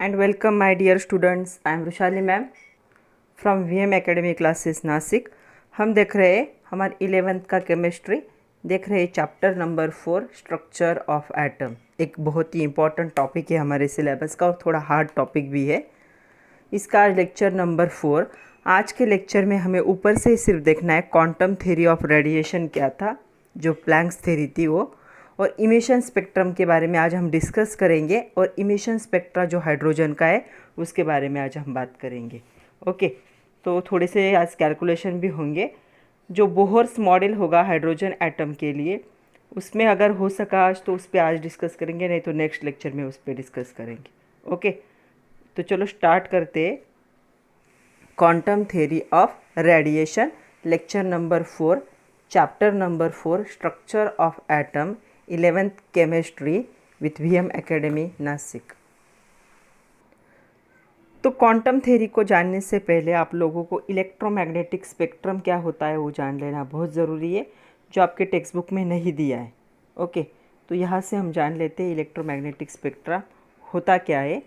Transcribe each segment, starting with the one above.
and welcome my dear students. I am Rushali ma'am from VM Academy classes Nashik. हम देख रहे हैं हमारे 11th का केमिस्ट्री, देख रहे हैं chapter number 4 structure of atom. एक बहुत ही इम्पॉर्टेंट टॉपिक है हमारे सिलेबस का और थोड़ा हार्ड टॉपिक भी है। इसका आज लेक्चर नंबर 4। आज के लेक्चर में हमें ऊपर से ही सिर्फ देखना है क्वांटम थ्योरी ऑफ रेडिएशन क्या था, जो प्लैंक्स थ्योरी थी वो, और इमिशन स्पेक्ट्रम के बारे में आज हम डिस्कस करेंगे। और इमिशन स्पेक्ट्रा जो हाइड्रोजन का है उसके बारे में आज हम बात करेंगे। ओके, तो थोड़े से आज कैलकुलेशन भी होंगे। जो बोहर्स मॉडल होगा हाइड्रोजन एटम के लिए, उसमें अगर हो सका आज तो उस पर आज डिस्कस करेंगे, नहीं तो नेक्स्ट लेक्चर में उस पर डिस्कस करेंगे। ओके, तो चलो स्टार्ट करते हैं। Quantum theory of radiation, lecture number 4, chapter number 4, structure of atom, 11th chemistry with VM academy Nashik. तो क्वांटम थ्योरी को जानने से पहले आप लोगों को इलेक्ट्रोमैग्नेटिक स्पेक्ट्रम क्या होता है वो जान लेना बहुत ज़रूरी है, जो आपके टेक्स्ट बुक में नहीं दिया है। ओके, तो यहाँ से हम जान लेते हैं इलेक्ट्रोमैग्नेटिक स्पेक्ट्रा होता क्या है।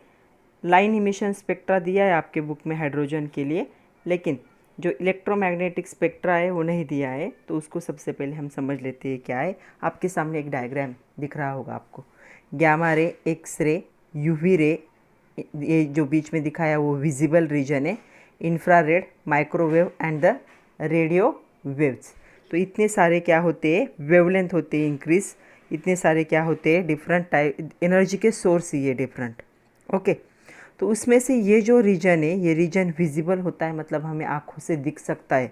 लाइन इमिशन स्पेक्ट्रा दिया है आपके बुक में हाइड्रोजन के लिए, लेकिन जो इलेक्ट्रोमैग्नेटिक स्पेक्ट्रा है वो नहीं दिया है। तो उसको सबसे पहले हम समझ लेते हैं क्या है। आपके सामने एक डायग्राम दिख रहा होगा आपको, गैमा रे, एक्स रे, यूवी रे, ये जो बीच में दिखाया वो विजिबल रीजन है, infrared, microwave and the radio waves. तो इतने सारे क्या होते हैं, वेवलेंथ होते हैं इंक्रीज, इतने सारे क्या होते हैं, डिफरेंट टाइप एनर्जी के सोर्स ये डिफरेंट। ओके, तो उसमें से ये जो रीजन है ये रीजन विजिबल होता है, मतलब हमें आँखों से दिख सकता है।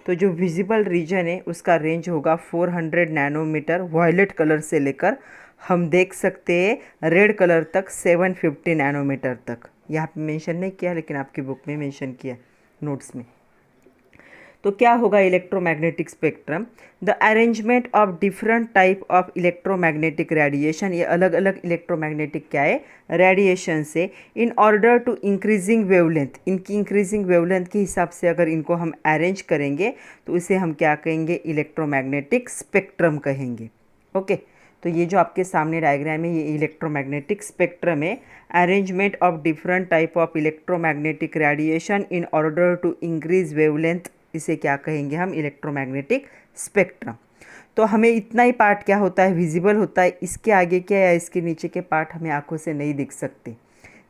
तो जो विजिबल रीजन है उसका रेंज होगा 400 नैनोमीटर वायलेट कलर से लेकर हम देख सकते हैं रेड कलर तक 750 नैनोमीटर तक। यहाँ पे मेंशन नहीं किया लेकिन आपकी बुक में मेंशन किया नोट्स में। तो क्या होगा electromagnetic spectrum? The arrangement of different type of electromagnetic radiation, ये अलग अलग इलेक्ट्रोमैग्नेटिक क्या है, रेडिएशन से, in order to increasing wavelength, इनकी इंक्रीजिंग वेवलेंथ के हिसाब से अगर इनको हम अरेंज करेंगे तो इसे हम क्या कहेंगे, इलेक्ट्रोमैग्नेटिक स्पेक्ट्रम कहेंगे। ओके, तो ये जो आपके सामने डायग्राम है ये इलेक्ट्रोमैग्नेटिक स्पेक्ट्रम है। Arrangement of different type of electromagnetic radiation in order to increase wavelength, इसे क्या कहेंगे हम, इलेक्ट्रोमैग्नेटिक स्पेक्ट्रम। तो हमें इतना ही पार्ट क्या होता है, विजिबल होता है। इसके आगे क्या या इसके नीचे के पार्ट हमें आंखों से नहीं दिख सकते।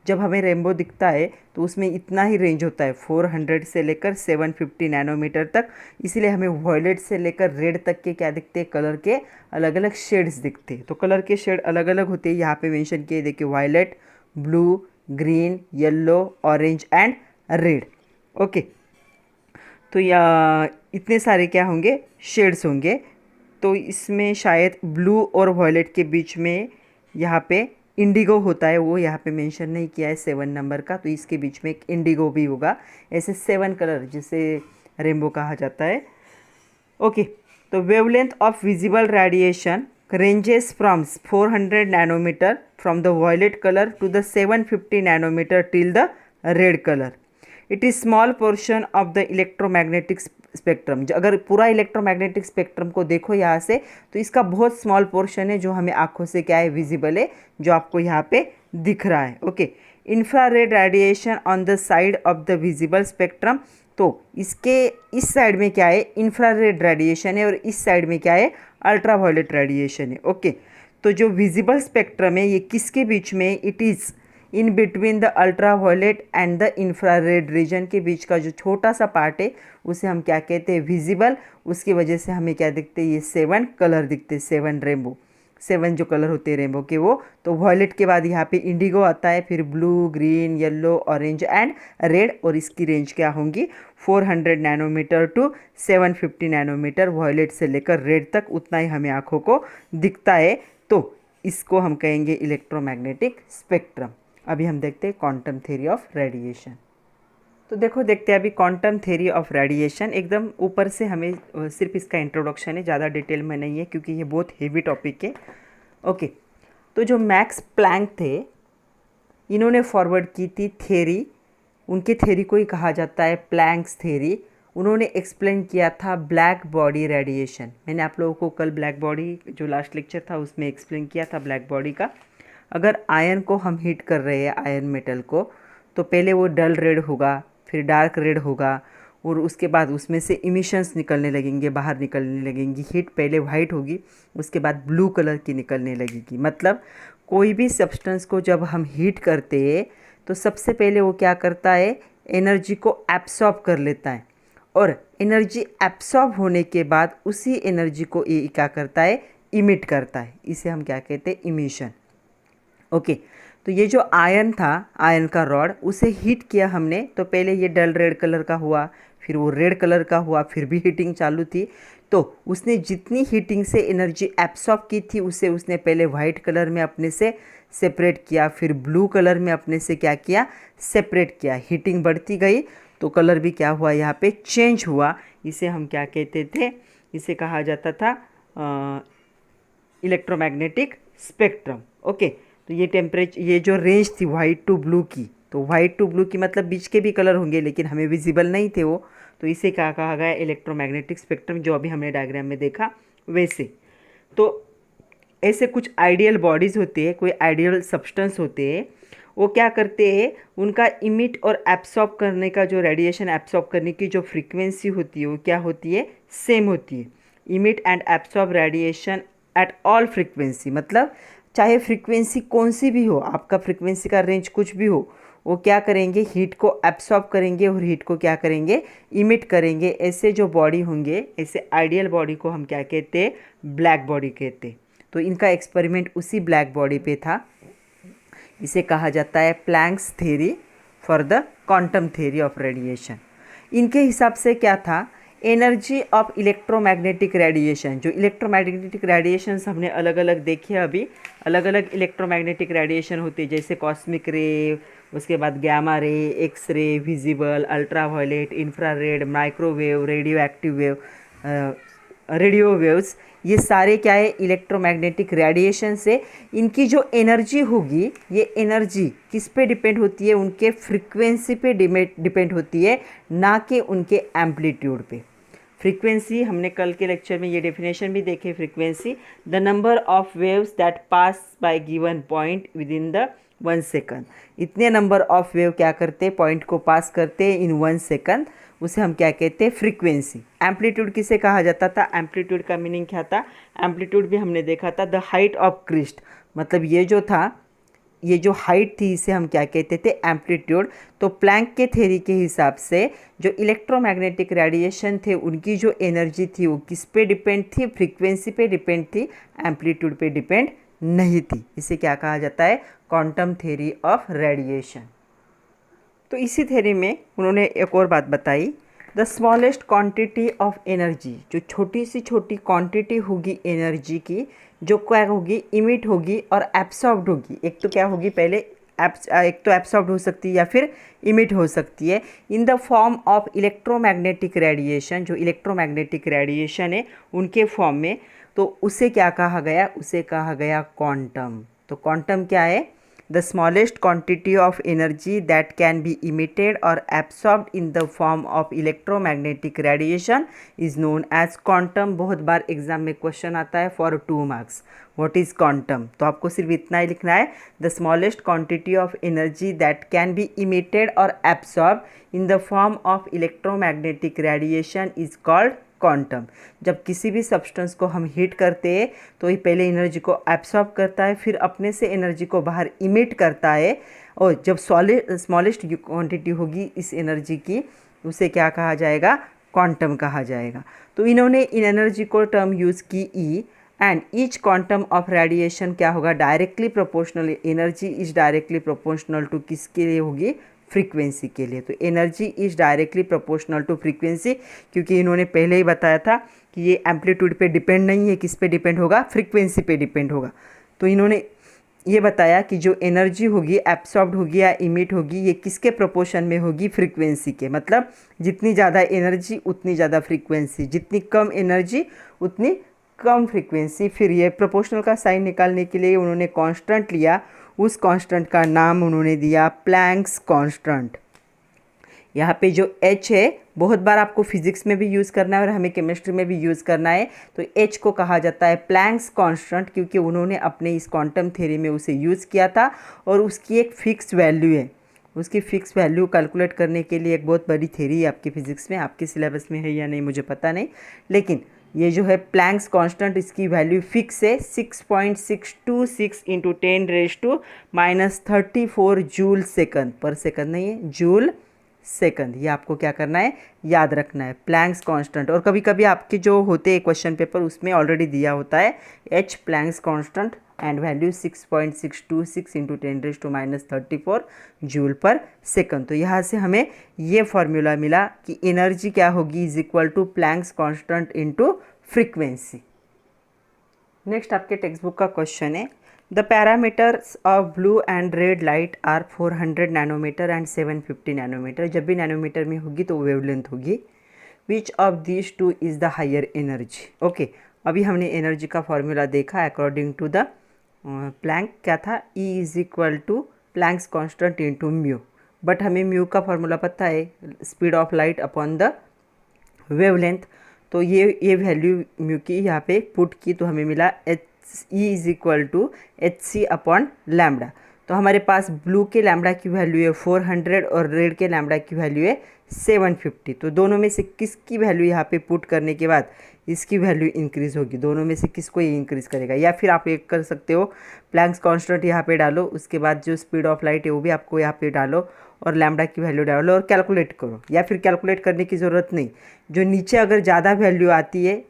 जब हमें रेनबो दिखता है तो उसमें इतना ही रेंज होता है, 400 से लेकर 750 नैनोमीटर तक। इसीलिए हमें वॉयलेट से लेकर रेड तक के क्या दिखते हैं, कलर के अलग अलग शेड्स दिखते हैं। तो कलर के शेड अलग अलग होते हैं, यहाँ पे मेंशन किए देखिए, violet, blue, green, yellow, orange and red. Okay, तो या इतने सारे क्या होंगे, शेड्स होंगे। तो इसमें शायद ब्लू और वॉयलेट के बीच में यहाँ पे इंडिगो होता है, वो यहाँ पे मेंशन नहीं किया है 7 नंबर का, तो इसके बीच में एक इंडिगो भी होगा। ऐसे 7 कलर जिसे रेनबो कहा जाता है। ओके, तो wavelength of visible radiation ranges from 400 nanometer from the violet colour to the 750 nanometer till the red colour. It is small portion of the electromagnetic spectrum. अगर पूरा इलेक्ट्रोमैग्नेटिक स्पेक्ट्रम को देखो यहाँ से तो इसका बहुत स्मॉल पोर्शन है जो हमें आँखों से क्या है, विजिबल है, जो आपको यहाँ पे दिख रहा है। Okay, infrared radiation on the side of the visible spectrum, तो इसके इस साइड में क्या है, इंफ्रारेड रेडिएशन है, और इस साइड में क्या है, अल्ट्रावायलेट रेडिएशन है। ओके, तो जो विजिबल स्पेक्ट्रम है ये किसके बीच में, it is in between the ultraviolet and the infrared reason के बीच का जो छोटा सा पार्ट है उसे हम क्या कहते हैं, विजिबल। उसकी वजह से हमें क्या दिखते हैं, ये 7 कलर दिखते हैं, 7 रेनबो, 7 जो कलर होते हैं रेनबो के वो। तो वॉयलेट के बाद यहाँ पे इंडिगो आता है, फिर blue, green, yellow, orange and red, और इसकी रेंज क्या होंगी, 400 नैनोमीटर टू 750 नैनोमीटर, वॉयलेट से लेकर रेड तक उतना ही हमें आँखों को दिखता है। तो इसको हम कहेंगे इलेक्ट्रोमैग्नेटिक स्पेक्ट्रम। अभी हम देखते हैं क्वांटम थ्योरी ऑफ रेडिएशन। तो देखो देखते हैं अभी क्वांटम थ्योरी ऑफ रेडिएशन। एकदम ऊपर से हमें सिर्फ इसका इंट्रोडक्शन है, ज़्यादा डिटेल में नहीं है क्योंकि ये बहुत हेवी टॉपिक है। ओके, तो जो मैक्स प्लैंक थे इन्होंने फॉरवर्ड की थी थ्योरी, उनके थ्योरी को ही कहा जाता है प्लैंक्स थ्योरी। उन्होंने एक्सप्लेन किया था ब्लैक बॉडी रेडिएशन। मैंने आप लोगों को कल ब्लैक बॉडी जो लास्ट लेक्चर था उसमें एक्सप्लेन किया था ब्लैक बॉडी का। अगर आयन को हम हीट कर रहे हैं, आयन मेटल को, तो पहले वो डल रेड होगा, फिर डार्क रेड होगा, और उसके बाद उसमें से इमिशंस निकलने लगेंगे, बाहर निकलने लगेंगी। हीट पहले वाइट होगी, उसके बाद ब्लू कलर की निकलने लगेगी। मतलब कोई भी सब्सटेंस को जब हम हीट करते हैं तो सबसे पहले वो क्या करता है, एनर्जी को एब्सॉर्ब कर लेता है, और एनर्जी एब्सॉर्ब होने के बाद उसी एनर्जी को ये क्या करता है, इमिट करता है। इसे हम क्या कहते हैं, इमिशन। ओके, तो ये जो आयन था, आयन का रॉड, उसे हीट किया हमने, तो पहले ये डल रेड कलर का हुआ, फिर वो रेड कलर का हुआ, फिर भी हीटिंग चालू थी। तो उसने जितनी हीटिंग से एनर्जी एब्सॉर्ब की थी उसे उसने पहले वाइट कलर में अपने से सेपरेट किया, फिर ब्लू कलर में अपने से क्या किया, सेपरेट किया। हीटिंग बढ़ती गई तो कलर भी क्या हुआ, यहाँ पे चेंज हुआ। इसे हम क्या कहते थे, इसे कहा जाता था इलेक्ट्रोमैग्नेटिक स्पेक्ट्रम। ओके, तो ये टेम्परेचर, ये जो रेंज थी वाइट टू ब्लू की, तो वाइट टू ब्लू की मतलब बीच के भी कलर होंगे लेकिन हमें विजिबल नहीं थे वो, तो इसे क्या कहा गया, इलेक्ट्रोमैग्नेटिक स्पेक्ट्रम, जो अभी हमने डायग्राम में देखा वैसे। तो ऐसे कुछ आइडियल बॉडीज़ होते हैं, कोई आइडियल सब्सटेंस होते हैं, वो क्या करते हैं, उनका इमिट और एब्सॉर्ब करने का जो रेडिएशन एब्सॉर्ब करने की जो फ्रीक्वेंसी होती है वो क्या होती है, सेम होती है। Emit and absorb radiation at all frequency, मतलब चाहे फ्रीक्वेंसी कौन सी भी हो, आपका फ्रीक्वेंसी का रेंज कुछ भी हो, वो क्या करेंगे, हीट को एब्सॉर्ब करेंगे और हीट को क्या करेंगे, इमिट करेंगे। ऐसे जो बॉडी होंगे, ऐसे आइडियल बॉडी को हम क्या कहते हैं, ब्लैक बॉडी कहते हैं। तो इनका एक्सपेरिमेंट उसी ब्लैक बॉडी पे था। इसे कहा जाता है Planck's theory for the quantum theory of radiation. इनके हिसाब से क्या था, एनर्जी ऑफ इलेक्ट्रोमैग्नेटिक रेडिएशन, जो इलेक्ट्रोमैग्नेटिक रेडिएशंस हमने अलग अलग देखे अभी, अलग अलग इलेक्ट्रोमैग्नेटिक रेडिएशन होती है, जैसे कॉस्मिक रे, उसके बाद gamma ray, X ray, visible, ultraviolet, infrared, microwave, radio active wave, radio waves, ये सारे क्या है, इलेक्ट्रोमैग्नेटिक रेडिएशन से। इनकी जो एनर्जी होगी, ये एनर्जी किस पे डिपेंड होती है, उनके फ्रीक्वेंसी पे डिपेंड होती है, ना कि उनके एम्पलीट्यूड पे। फ्रीक्वेंसी, हमने कल के लेक्चर में ये डेफिनेशन भी देखे, frequency the number of waves that pass bye given point with in the 1 second. इतने नंबर ऑफ वेव क्या करते, पॉइंट को पास करते इन 1 सेकंड, उसे हम क्या कहते हैं, फ्रीक्वेंसी। एम्पलीट्यूड किसे कहा जाता था, एम्पलीट्यूड का मीनिंग क्या था, एम्पलीट्यूड भी हमने देखा था, द हाइट ऑफ क्रिस्ट, मतलब ये जो था, ये जो हाइट थी इसे हम क्या कहते थे, एम्पलीट्यूड। तो प्लैंक के थ्योरी के हिसाब से जो इलेक्ट्रोमैग्नेटिक रेडिएशन थे उनकी जो एनर्जी थी वो किस पे डिपेंड थी, फ्रीक्वेंसी पे डिपेंड थी, एम्पलीट्यूड पे डिपेंड नहीं थी। इसे क्या कहा जाता है, क्वांटम थ्योरी ऑफ रेडिएशन। तो इसी थ्योरी में उन्होंने एक और बात बताई, the smallest quantity of energy, जो छोटी से छोटी क्वांटिटी होगी एनर्जी की, जो क्या होगी, इमिट होगी और एब्सॉर्ब्ड होगी। एक तो क्या होगी, पहले एक तो एब्सॉर्ब्ड हो सकती है या फिर इमिट हो सकती है, इन the form of electromagnetic radiation, जो इलेक्ट्रोमैग्नेटिक रेडिएशन है उनके फॉर्म में, तो उसे क्या कहा गया, उसे कहा गया क्वांटम। तो क्वांटम क्या है, the smallest quantity of energy that can be emitted or absorbed in the form of electromagnetic radiation is known as quantum। बहुत बार एग्जाम में क्वेश्चन आता है for 2 marks, what is quantum, तो आपको सिर्फ इतना ही लिखना है, the smallest quantity of energy that can be emitted और absorb in the form of electromagnetic radiation is called quantum. जब किसी भी सब्सटेंस को हम हीट करते हैं तो ये पहले एनर्जी को एब्सॉर्ब करता है, फिर अपने से एनर्जी को बाहर इमिट करता है, और जब स्मॉलेस्ट क्वांटिटी होगी इस एनर्जी की, उसे क्या कहा जाएगा, क्वांटम कहा जाएगा। तो इन्होंने इन एनर्जी को टर्म यूज़ की E, and each quantum of radiation क्या होगा, directly proportional, energy is directly proportional to किसके लिए होगी, फ्रीक्वेंसी के लिए। तो energy is directly proportional to frequency, क्योंकि इन्होंने पहले ही बताया था कि ये एम्पलीट्यूड पे डिपेंड नहीं है, किस पे डिपेंड होगा, फ्रीक्वेंसी पे डिपेंड होगा। तो इन्होंने ये बताया कि जो एनर्जी होगी, एब्सॉर्ब्ड होगी या इमिट होगी, ये किसके प्रोपोर्शन में होगी, फ्रीक्वेंसी के। मतलब जितनी ज़्यादा एनर्जी उतनी ज़्यादा फ्रीक्वेंसी, जितनी कम एनर्जी उतनी कम फ्रीक्वेंसी। फिर ये प्रोपोर्शनल का साइन निकालने के लिए उन्होंने कांस्टेंट लिया, उस कांस्टेंट का नाम उन्होंने दिया प्लैंक्स कांस्टेंट। यहाँ पे जो h है बहुत बार आपको फिजिक्स में भी यूज़ करना है और हमें केमिस्ट्री में भी यूज़ करना है। तो एच को कहा जाता है प्लैंक्स कांस्टेंट, क्योंकि उन्होंने अपने इस क्वांटम थ्योरी में उसे यूज़ किया था और उसकी एक फ़िक्स वैल्यू है। उसकी फ़िक्स वैल्यू कैलकुलेट करने के लिए एक बहुत बड़ी थ्योरी है आपकी फ़िज़िक्स में, आपके सिलेबस में है या नहीं मुझे पता नहीं, लेकिन ये जो है प्लैंक्स कांस्टेंट इसकी वैल्यू फिक्स है 6.626 इंटू 10⁻⁻34 जूल सेकंड, पर सेकंड नहीं है, जूल सेकंड। ये आपको क्या करना है, याद रखना है प्लैंक्स कांस्टेंट। और कभी कभी आपके जो होते हैं क्वेश्चन पेपर उसमें ऑलरेडी दिया होता है H Planck's constant and value 6.626 into 10⁻⁻34 joule पर सेकंड। तो यहाँ से हमें ये फॉर्मूला मिला कि एनर्जी क्या होगी is equal to Planck's constant into frequency. Next आपके टेक्स्ट बुक का क्वेश्चन है, the parameters of blue and red light are 400 nanometer and 750 nanometer. जब भी नैनोमीटर में होगी तो वेवलेंथ होगी। Which of these two is the higher energy. Okay, अभी हमने एनर्जी का फॉर्मूला देखा अकॉर्डिंग टू द प्लैंक, क्या था, E is equal to Planck's constant into mu. But हमें म्यू का फॉर्मूला पता है, speed of light upon the wavelength. तो ये वैल्यू म्यू की यहाँ पे पुट की तो हमें मिला E is equal to HC upon lambda. तो हमारे पास ब्लू के लैम्बडा की वैल्यू है 400 और रेड के लैम्बडा की वैल्यू है 750। तो दोनों में से किसकी वैल्यू यहाँ पे पुट करने के बाद इसकी वैल्यू इंक्रीज़ होगी, दोनों में से किसको ये इंक्रीज़ करेगा। या फिर आप एक कर सकते हो, प्लैंक्स कांस्टेंट यहाँ पे डालो, उसके बाद जो स्पीड ऑफ लाइट है वो भी आपको यहाँ पे डालो और लैम्बडा की वैल्यू डालो और कैलकुलेट करो। या फिर कैलकुलेट करने की ज़रूरत नहीं, जो नीचे अगर ज़्यादा वैल्यू आती है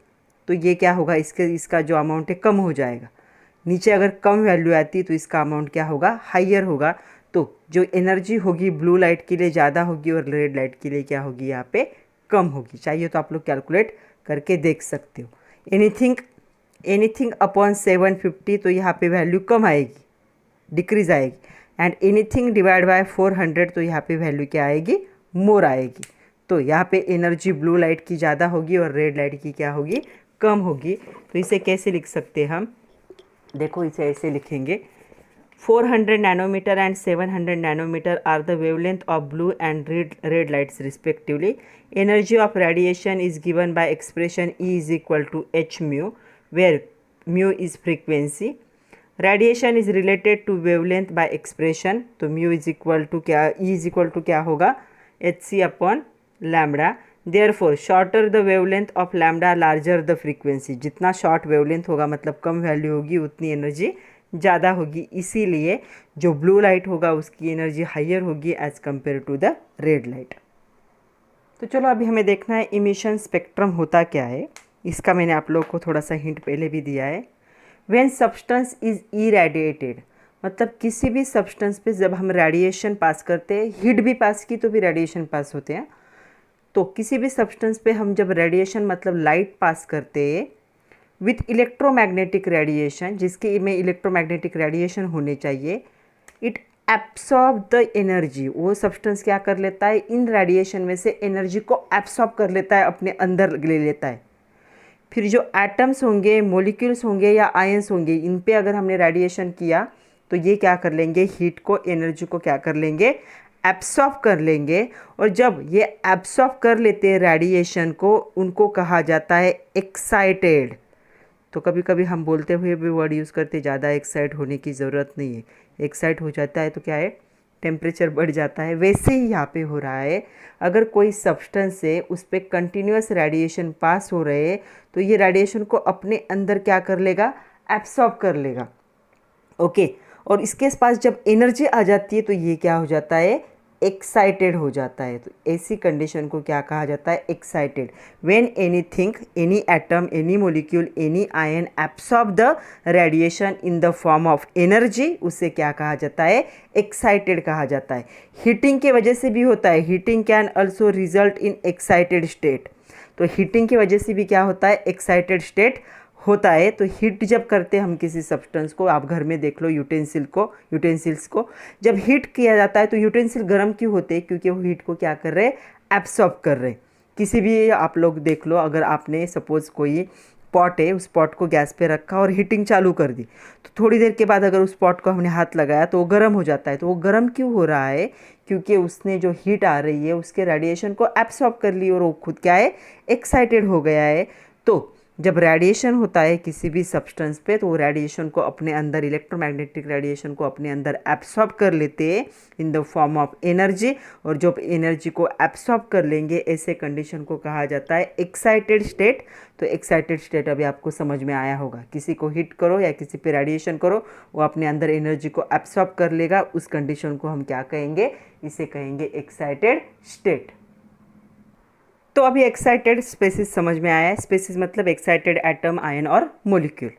तो ये क्या होगा, इसका जो अमाउंट है कम हो जाएगा। नीचे अगर कम वैल्यू आती है तो इसका अमाउंट क्या होगा, हाइयर होगा। तो जो एनर्जी होगी ब्लू लाइट के लिए ज़्यादा होगी और रेड लाइट के लिए क्या होगी, यहाँ पे कम होगी। चाहिए तो आप लोग कैलकुलेट करके देख सकते हो। एनीथिंग अपॉन 750 तो यहाँ पे वैल्यू कम आएगी, डिक्रीज आएगी। एंड एनीथिंग डिवाइड बाय 400 तो यहाँ पे वैल्यू क्या आएगी, मोर आएगी। तो यहाँ पे एनर्जी ब्लू लाइट की ज़्यादा होगी और रेड लाइट की क्या होगी, कम होगी। तो इसे कैसे लिख सकते हैं हम, देखो इसे ऐसे लिखेंगे, 400 nanometer and 700 nanometer are the wavelength of blue and red lights respectively. Energy of radiation is given by expression E is equal to H mu, where mu is frequency. Radiation is related to wavelength by expression, तो mu is equal to क्या, E is equal to क्या होगा, HC upon lambda. Therefore shorter the wavelength of lambda larger the frequency. जितना short wavelength होगा मतलब कम value होगी उतनी energy ज़्यादा होगी, इसीलिए जो ब्लू लाइट होगा उसकी एनर्जी हाइयर होगी as compared to the red light. तो चलो अभी हमें देखना है इमिशन स्पेक्ट्रम होता क्या है। इसका मैंने आप लोग को थोड़ा सा हिंट पहले भी दिया है। व्हेन सब्सटेंस इज इरेडिएटेड, मतलब किसी भी सब्सटेंस पे जब हम रेडिएशन पास करते हैं, हीट भी पास की तो भी रेडिएशन पास होते हैं। तो किसी भी सब्सटेंस पे हम जब रेडिएशन मतलब लाइट पास करते हैं विथ इलेक्ट्रोमैग्नेटिक रेडिएशन, जिसके में इलेक्ट्रोमैग्नेटिक रेडिएशन होने चाहिए, इट एब्सॉर्ब द एनर्जी। वो सब्सटेंस क्या कर लेता है, इन रेडिएशन में से एनर्जी को एब्सॉर्ब कर लेता है, अपने अंदर ले लेता है। फिर जो एटम्स होंगे, मॉलिक्यूल्स होंगे या आयंस होंगे, इन पे अगर हमने रेडिएशन किया तो ये क्या कर लेंगे, हीट को, एनर्जी को क्या कर लेंगे, एब्सॉर्ब कर लेंगे। और जब ये एब्सॉर्ब कर लेते हैं रेडिएशन को, उनको कहा जाता है एक्साइटेड। तो कभी कभी हम बोलते हुए भी वर्ड यूज़ करते, ज़्यादा एक्साइट होने की ज़रूरत नहीं है। एक्साइट हो जाता है तो क्या है, टेम्परेचर बढ़ जाता है। वैसे ही यहाँ पे हो रहा है, अगर कोई सब्सटेंस है उस पर कंटिन्यूस रेडिएशन पास हो रहे हैं तो ये रेडिएशन को अपने अंदर क्या कर लेगा, एब्सॉर्ब कर लेगा। ओके, और इसके पास जब एनर्जी आ जाती है तो ये क्या हो जाता है, एक्साइटेड हो जाता है। तो ऐसी कंडीशन को क्या कहा जाता है, excited. When anything, any atom, any molecule, any ion absorb the radiation in the form of energy, उसे क्या कहा जाता है, एक्साइटेड कहा जाता है। हीटिंग के वजह से भी होता है, heating can also result in excited state. तो हीटिंग की वजह से भी क्या होता है, एक्साइटेड होता है। तो हीट जब करते हैं हम किसी सब्सटेंस को, आप घर में देख लो यूटेंसिल्स को जब हीट किया जाता है तो यूटेंसिल गर्म क्यों होते हैं, क्योंकि वो हीट को क्या कर रहे हैं, एब्सॉर्ब कर रहे हैं। किसी भी आप लोग देख लो, अगर आपने सपोज़ कोई पॉट है, उस पॉट को गैस पे रखा और हीटिंग चालू कर दी। तो थोड़ी देर के बाद अगर उस पॉट को हमने हाथ लगाया तो वो गर्म हो जाता है। तो वो गर्म क्यों हो रहा है? क्योंकि उसने जो हीट आ रही है उसके रेडिएशन को एब्सॉर्ब कर ली और वो खुद क्या है, एक्साइटेड हो गया है। तो जब रेडिएशन होता है किसी भी सब्सटेंस पे, तो वो रेडिएशन को अपने अंदर, इलेक्ट्रोमैग्नेटिक रेडिएशन को अपने अंदर एब्सॉर्ब कर लेते हैं इन द फॉर्म ऑफ एनर्जी। और जब एनर्जी को एब्सॉर्ब कर लेंगे, ऐसे कंडीशन को कहा जाता है एक्साइटेड स्टेट। तो एक्साइटेड स्टेट अभी आपको समझ में आया होगा। किसी को हीट करो या किसी पे रेडिएशन करो, वो अपने अंदर एनर्जी को एब्सॉर्ब कर लेगा। उस कंडीशन को हम क्या कहेंगे? इसे कहेंगे एक्साइटेड स्टेट। तो अभी एक्साइटेड स्पेसिस समझ में आया है। स्पेसिस मतलब एक्साइटेड एटम, आयन और मोलिक्यूल।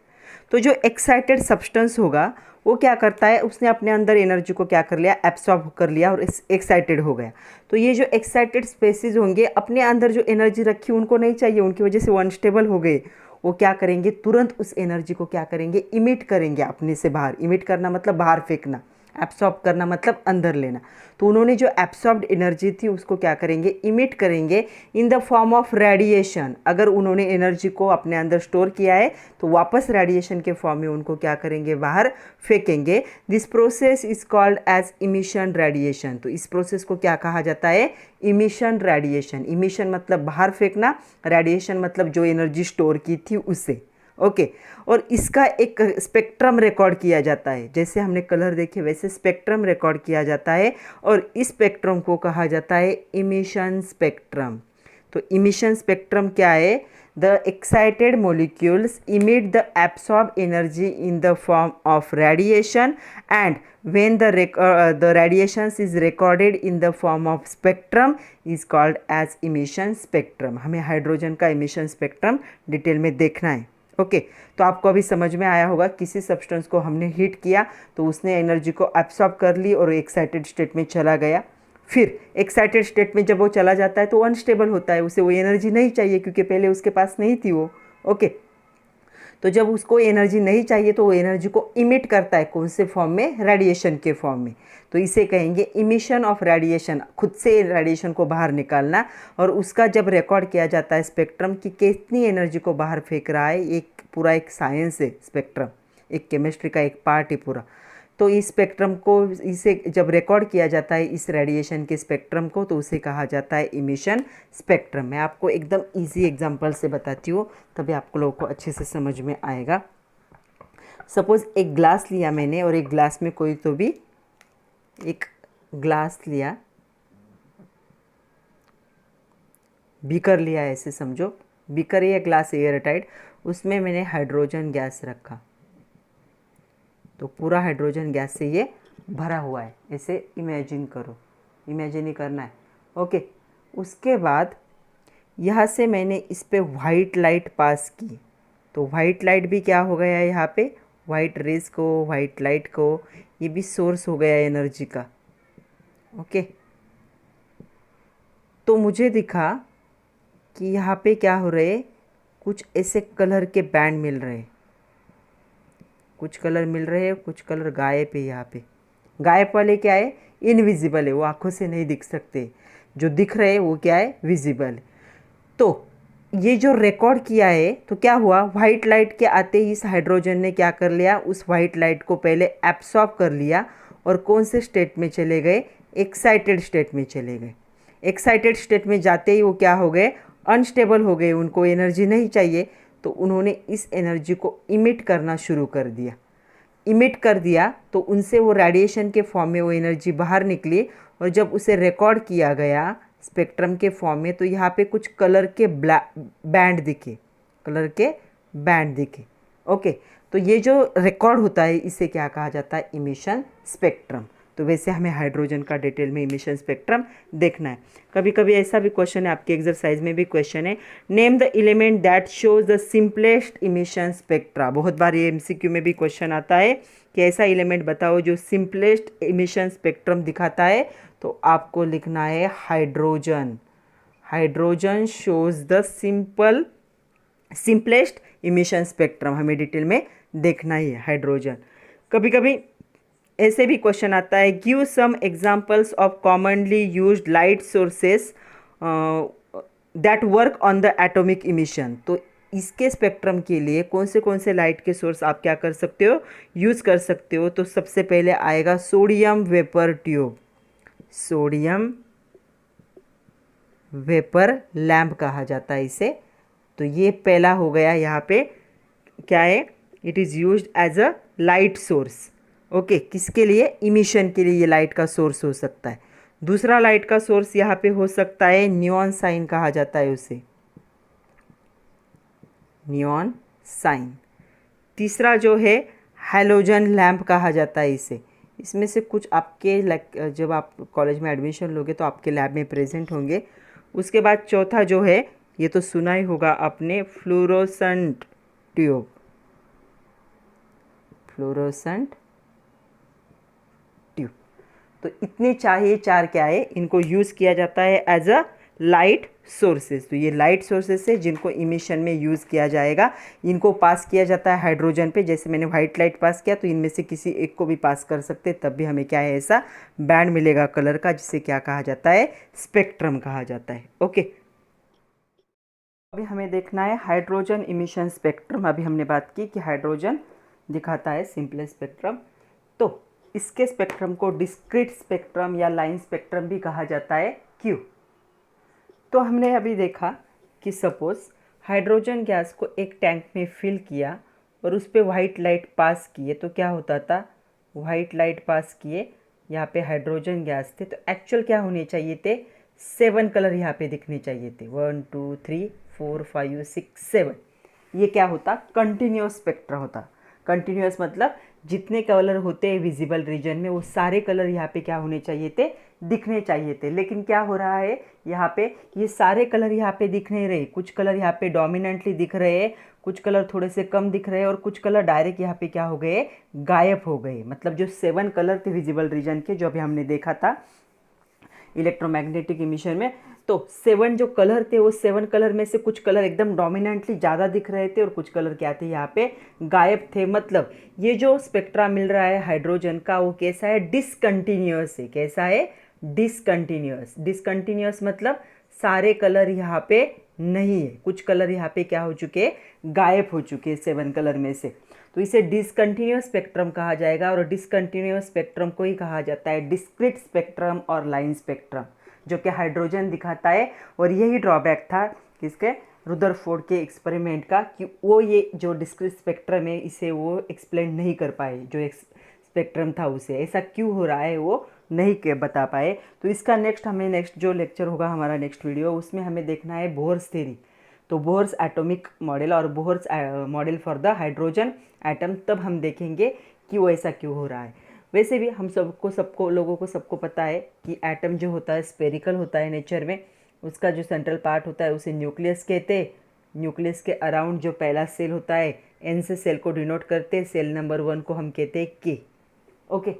तो जो एक्साइटेड सब्सटेंस होगा वो क्या करता है, उसने अपने अंदर एनर्जी को क्या कर लिया, एब्सॉर्ब कर लिया और एक्साइटेड हो गया। तो ये जो एक्साइटेड स्पेसिस होंगे, अपने अंदर जो एनर्जी रखी उनको नहीं चाहिए, उनकी वजह से वो अनस्टेबल हो गए। वो क्या करेंगे, तुरंत उस एनर्जी को क्या करेंगे, इमिट करेंगे अपने से बाहर। इमिट करना मतलब बाहर फेंकना, एब्सॉर्ब करना मतलब अंदर लेना। तो उन्होंने जो एब्सॉर्ब्ड एनर्जी थी उसको क्या करेंगे, इमिट करेंगे इन द फॉर्म ऑफ रेडिएशन। अगर उन्होंने एनर्जी को अपने अंदर स्टोर किया है तो वापस रेडिएशन के फॉर्म में उनको क्या करेंगे, बाहर फेंकेंगे। This process is called as emission radiation. तो इस प्रोसेस को क्या कहा जाता है, इमिशन रेडिएशन। इमिशन मतलब बाहर फेंकना, रेडिएशन मतलब जो एनर्जी स्टोर की थी उससे। ओके और इसका एक स्पेक्ट्रम रिकॉर्ड किया जाता है। जैसे हमने कलर देखे वैसे स्पेक्ट्रम रिकॉर्ड किया जाता है और इस स्पेक्ट्रम को कहा जाता है इमिशन स्पेक्ट्रम। तो इमिशन स्पेक्ट्रम क्या है, the excited molecules emit the absorb energy in the form of radiation and when the radiations is recorded in the form of spectrum is called as emission spectrum। हमें hydrogen का emission spectrum detail में देखना है। Okay तो आपको अभी समझ में आया होगा, किसी सब्सटेंस को हमने हीट किया तो उसने एनर्जी को एब्सॉर्ब कर ली और एक्साइटेड स्टेट में चला गया। फिर एक्साइटेड स्टेट में जब वो चला जाता है तो अनस्टेबल होता है, उसे वो एनर्जी नहीं चाहिए क्योंकि पहले उसके पास नहीं थी वो। ओके तो जब उसको एनर्जी नहीं चाहिए तो वो एनर्जी को इमिट करता है, कौन से फॉर्म में, रेडिएशन के फॉर्म में। तो इसे कहेंगे इमिशन ऑफ रेडिएशन, खुद से रेडिएशन को बाहर निकालना। और उसका जब रिकॉर्ड किया जाता है स्पेक्ट्रम की कितनी एनर्जी को बाहर फेंक रहा है, एक पूरा एक साइंस है स्पेक्ट्रम, एक केमिस्ट्री का एक पार्ट है पूरा। तो इस स्पेक्ट्रम को, इसे जब रिकॉर्ड किया जाता है इस रेडिएशन के स्पेक्ट्रम को, तो उसे कहा जाता है इमिशन स्पेक्ट्रम। मैं आपको एकदम इजी एग्जांपल से बताती हूँ, तभी आपको लोगों को अच्छे से समझ में आएगा। सपोज़ एक ग्लास लिया मैंने और एक ग्लास में कोई तो भी एक ग्लास लिया, बीकर लिया ऐसे समझो, बीकर या ग्लास एयर टाइट, उसमें मैंने हाइड्रोजन गैस रखा। तो पूरा हाइड्रोजन गैस से ये भरा हुआ है, ऐसे इमेजिन करो, इमेजिन ही करना है। ओके उसके बाद यहाँ से मैंने इस पे वाइट लाइट पास की, तो वाइट लाइट भी क्या हो गया यहाँ पे, वाइट रेज को, वाइट लाइट को, ये भी सोर्स हो गया एनर्जी का। ओके तो मुझे दिखा कि यहाँ पे क्या हो रहे, कुछ ऐसे कलर के बैंड मिल रहे, कुछ कलर मिल रहे हैं, कुछ कलर गायब है। यहाँ पे गायब वाले क्या है, इनविजिबल है, वो आंखों से नहीं दिख सकते। जो दिख रहे हैं वो क्या है, विजिबल। तो ये जो रिकॉर्ड किया है, तो क्या हुआ, वाइट लाइट के आते ही इस हाइड्रोजन ने क्या कर लिया, उस वाइट लाइट को पहले एब्सॉर्ब कर लिया और कौन से स्टेट में चले गए, एक्साइटेड स्टेट में चले गए। एक्साइटेड स्टेट में जाते ही वो क्या हो गए, अनस्टेबल हो गए, उनको एनर्जी नहीं चाहिए। तो उन्होंने इस एनर्जी को इमिट करना शुरू कर दिया। इमिट कर दिया तो उनसे वो रेडिएशन के फॉर्म में वो एनर्जी बाहर निकली और जब उसे रिकॉर्ड किया गया स्पेक्ट्रम के फॉर्म में, तो यहाँ पे कुछ कलर के बैंड दिखे, कलर के बैंड दिखे। ओके तो ये जो रिकॉर्ड होता है इसे क्या कहा जाता है, इमिशन स्पेक्ट्रम। तो वैसे हमें हाइड्रोजन का डिटेल में इमिशन स्पेक्ट्रम देखना है। कभी कभी ऐसा भी क्वेश्चन है, आपके एक्सरसाइज में भी क्वेश्चन है, name the element that shows the simplest emission spectra. बहुत बार ये एमसीक्यू में भी क्वेश्चन आता है कि ऐसा एलिमेंट बताओ जो सिंपलेस्ट इमिशन स्पेक्ट्रम दिखाता है। तो आपको लिखना है hydrogen. Hydrogen shows the simplest emission spectrum, हमें डिटेल में देखना ही है हाइड्रोजन। कभी कभी ऐसे भी क्वेश्चन आता है, give some examples of commonly used light sources that work on the atomic emission. तो इसके स्पेक्ट्रम के लिए कौन से लाइट के सोर्स आप क्या कर सकते हो, यूज़ कर सकते हो। तो सबसे पहले आएगा sodium vapour tube, sodium vapour lamp कहा जाता है इसे। तो ये पहला हो गया, यहाँ पे क्या है, it is used as a light source. Okay, किसके लिए, इमिशन के लिए ये लाइट का सोर्स हो सकता है। दूसरा लाइट का सोर्स यहाँ पे हो सकता है नियॉन साइन कहा जाता है उसे, नियॉन साइन। तीसरा जो है हैलोजन लैम्प कहा जाता है इसे। इसमें से कुछ आपके जब आप कॉलेज में एडमिशन लोगे तो आपके लैब में प्रेजेंट होंगे। उसके बाद चौथा जो है, ये तो सुना ही होगा आपने, फ्लोरोसेंट ट्यूब, फ्लोरोसेंट ट्यूब। तो इतने चाहिए, चार क्या है, इनको यूज़ किया जाता है एज अ लाइट सोर्सेज। तो ये लाइट सोर्सेज है जिनको इमिशन में यूज़ किया जाएगा। इनको पास किया जाता है हाइड्रोजन पे, जैसे मैंने वाइट लाइट पास किया तो इनमें से किसी एक को भी पास कर सकते, तब भी हमें क्या है, ऐसा बैंड मिलेगा कलर का, जिसे क्या कहा जाता है, स्पेक्ट्रम कहा जाता है। ओके, अभी हमें देखना है हाइड्रोजन इमिशन स्पेक्ट्रम। अभी हमने बात की कि हाइड्रोजन दिखाता है सिंपल स्पेक्ट्रम, तो इसके स्पेक्ट्रम को डिस्क्रीट स्पेक्ट्रम या लाइन स्पेक्ट्रम भी कहा जाता है। क्यों? तो हमने अभी देखा कि सपोज़ हाइड्रोजन गैस को एक टैंक में फिल किया और उस पर वाइट लाइट पास किए, तो क्या होता था, वाइट लाइट पास किए, यहाँ पे हाइड्रोजन गैस थे, तो एक्चुअल क्या होने चाहिए थे, 7 कलर यहाँ पे दिखने चाहिए थे, 1 2 3 4 5 6 7। ये क्या होता, कंटिन्यूस स्पेक्ट्रा होता। कंटिन्यूस मतलब जितने कलर होते हैं विजिबल रीजन में, वो सारे कलर यहाँ पे क्या होने चाहिए थे, दिखने चाहिए थे। लेकिन क्या हो रहा है यहाँ पे, ये सारे कलर यहाँ पे दिख नहीं रहे। कुछ कलर यहाँ पे डोमिनेंटली दिख रहे हैं, कुछ कलर थोड़े से कम दिख रहे हैं, और कुछ कलर डायरेक्ट यहाँ पे क्या हो गए, गायब हो गए। मतलब जो 7 कलर थे विजिबल रीजन के, जो अभी हमने देखा था इलेक्ट्रोमैग्नेटिक इमिशन में, तो 7 जो कलर थे, वो 7 कलर में से कुछ कलर एकदम डोमिनेंटली ज़्यादा दिख रहे थे और कुछ कलर क्या थे, यहाँ पे गायब थे। मतलब ये जो स्पेक्ट्रा मिल रहा है हाइड्रोजन का, वो कैसा है, डिसकंटिन्यूअस है। कैसा है, डिसकंटिन्यूअस। डिसकंटिन्यूअस मतलब सारे कलर यहाँ पे नहीं है, कुछ कलर यहाँ पे क्या हो चुके, गायब हो चुके 7 कलर में से। तो इसे डिसकंटिन्यूअस स्पेक्ट्रम कहा जाएगा, और डिसकंटिन्यूअस स्पेक्ट्रम को ही कहा जाता है डिस्क्रीट स्पेक्ट्रम और लाइन स्पेक्ट्रम, जो कि हाइड्रोजन दिखाता है। और यही ड्रॉबैक था किसके, रुदरफोर्ड के एक्सपेरिमेंट का, कि वो ये जो डिस्क्रीट स्पेक्ट्रम है इसे वो एक्सप्लेन नहीं कर पाए, जो स्पेक्ट्रम था उसे। ऐसा क्यों हो रहा है वो नहीं के बता पाए। तो इसका नेक्स्ट जो लेक्चर होगा, हमारा नेक्स्ट वीडियो, उसमें हमें देखना है बोहर्स थ्योरी। तो बोहर्स एटॉमिक मॉडल और Bohr's model for the hydrogen atom, तब हम देखेंगे कि वो ऐसा क्यों हो रहा है। वैसे भी हम सबको पता है कि एटम जो होता है स्पेरिकल होता है नेचर में। उसका जो सेंट्रल पार्ट होता है उसे न्यूक्लियस कहते हैं। न्यूक्लियस के अराउंड जो पहला सेल होता है, एन से सेल को डिनोट करते हैं, सेल नंबर 1 को हम कहते हैं के। ओके,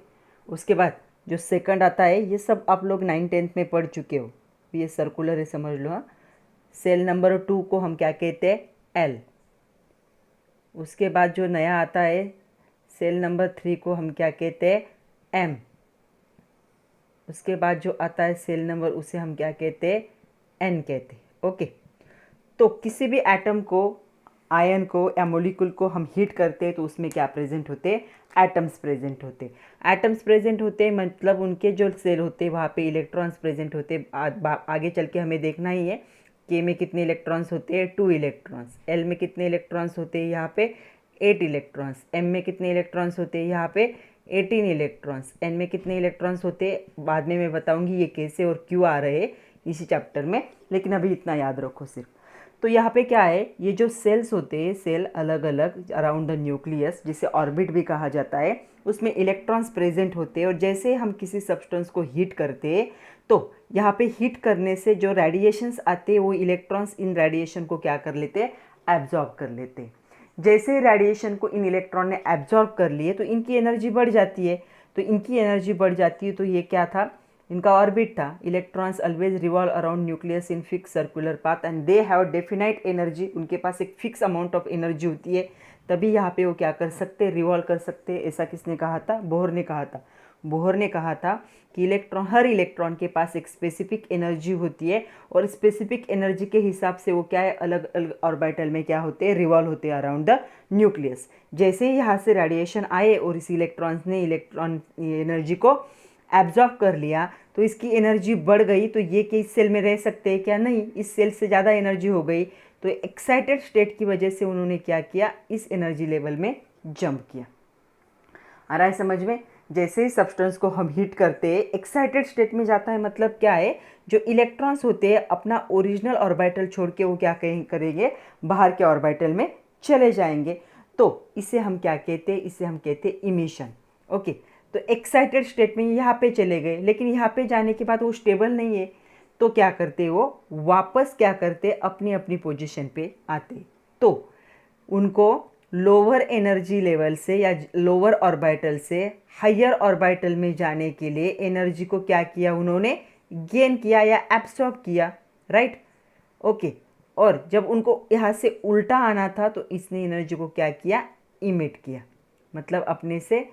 उसके बाद जो सेकंड आता है, ये सब आप लोग 9th-10th में पढ़ चुके हो, ये सर्कुलर है, समझ लो। हाँ, सेल नंबर 2 को हम क्या कहते हैं, एल। उसके बाद जो नया आता है सेल नंबर 3 को हम क्या कहते हैं, एम। उसके बाद जो आता है सेल नंबर, उसे हम क्या कहते हैं, एन कहते हैं। ओके, तो किसी भी एटम को, आयन को या मॉलिक्यूल को हम हीट करते हैं तो उसमें क्या प्रेजेंट होते हैं, एटम्स प्रेजेंट होते हैं। एटम्स प्रेजेंट होते हैं मतलब उनके जो सेल होते हैं वहाँ पे इलेक्ट्रॉन्स प्रेजेंट होते हैं। आगे चल के हमें देखना ही है के में कितने इलेक्ट्रॉन्स होते हैं, 2 इलेक्ट्रॉन्स। एल में कितने इलेक्ट्रॉन्स होते हैं, यहाँ पे 8 इलेक्ट्रॉन्स। एम में कितने इलेक्ट्रॉन्स होते हैं, यहाँ पे 18 इलेक्ट्रॉन्स। एन में कितने इलेक्ट्रॉन्स होते हैं, बाद में मैं बताऊँगी ये कैसे और क्यों आ रहे हैं इसी चैप्टर में, लेकिन अभी इतना याद रखो सिर्फ। तो यहाँ पे क्या है, ये जो सेल्स होते हैं, सेल अलग अलग अराउंड द न्यूक्लियस, जिसे ऑर्बिट भी कहा जाता है, उसमें इलेक्ट्रॉन्स प्रेजेंट होते हैं। और जैसे हम किसी सब्सटेंस को हीट करते हैं, तो यहाँ पे हीट करने से जो रेडिएशंस आते हैं, वो इलेक्ट्रॉन्स इन रेडिएशन को क्या कर लेते हैं, एब्जॉर्ब कर लेते हैं। जैसे रेडिएशन को इन इलेक्ट्रॉन ने एब्जॉर्ब कर लिए, तो इनकी एनर्जी बढ़ जाती है। तो इनकी एनर्जी बढ़ जाती है, तो ये क्या था, इनका ऑर्बिट था। Electrons always revolve around nucleus in fix circular path and they have definite energy. उनके पास एक फिक्स अमाउंट ऑफ एनर्जी होती है, तभी यहाँ पे वो क्या कर सकते हैं, रिवॉल्व कर सकते हैं। ऐसा किसने कहा था, बोहर ने कहा था। बोहर ने कहा था कि हर इलेक्ट्रॉन के पास एक स्पेसिफिक एनर्जी होती है और स्पेसिफिक एनर्जी के हिसाब से वो क्या है, अलग अलग ऑर्बिटल में क्या होते हैं, रिवॉल्व होते हैं अराउंड द न्यूक्लियस। जैसे ही यहाँ से रेडिएशन आए और इस इलेक्ट्रॉन्स ने इलेक्ट्रॉन एनर्जी को एब्जॉर्ब कर लिया तो इसकी एनर्जी बढ़ गई, तो ये कि इस सेल में रह सकते हैं क्या, नहीं, इस सेल से ज़्यादा एनर्जी हो गई। तो एक्साइटेड स्टेट की वजह से उन्होंने क्या किया, इस एनर्जी लेवल में जंप किया। आ रहा है समझ में? जैसे ही सब्सटेंस को हम हीट करते हैं एक्साइटेड स्टेट में जाता है, मतलब क्या है, जो इलेक्ट्रॉन्स होते हैं अपना ओरिजिनल ऑर्बिटल छोड़ के वो क्या करेंगे, बाहर के ऑर्बिटल में चले जाएंगे। तो इसे हम क्या कहते हैं, इसे हम कहते हैं इमिशन। ओके, तो एक्साइटेड स्टेट में यहाँ पे चले गए, लेकिन यहाँ पे जाने के बाद वो स्टेबल नहीं है, तो क्या करते, वो वापस क्या करते, अपनी अपनी पोजीशन पे आते। तो उनको लोअर एनर्जी लेवल से या लोअर ऑर्बिटल से हायर ऑर्बिटल में जाने के लिए एनर्जी को क्या किया, उन्होंने गेन किया या एब्सॉर्ब किया, राइट। ओके, और जब उनको यहाँ से उल्टा आना था तो इसने एनर्जी को क्या किया, इमिट किया, मतलब अपने से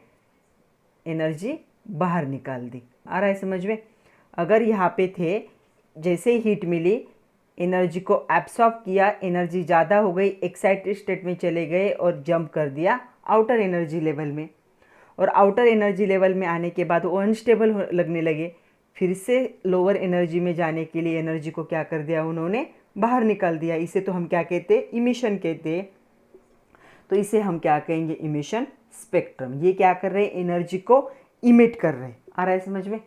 एनर्जी बाहर निकाल दी। आ रहा है समझ में? अगर यहाँ पे थे, जैसे ही हीट मिली एनर्जी को एब्सॉर्ब किया, एनर्जी ज़्यादा हो गई, एक्साइटेड स्टेट में चले गए और जंप कर दिया आउटर एनर्जी लेवल में, और आउटर एनर्जी लेवल में आने के बाद वो अनस्टेबल लगने लगे, फिर से लोअर एनर्जी में जाने के लिए एनर्जी को क्या कर दिया, उन्होंने बाहर निकाल दिया। इसे तो हम क्या कहते हैं, इमिशन कहते हैं। तो इसे हम क्या कहेंगे, इमिशन स्पेक्ट्रम। ये क्या कर रहे हैं, एनर्जी को इमिट कर रहे हैं। आ रहा है समझ में?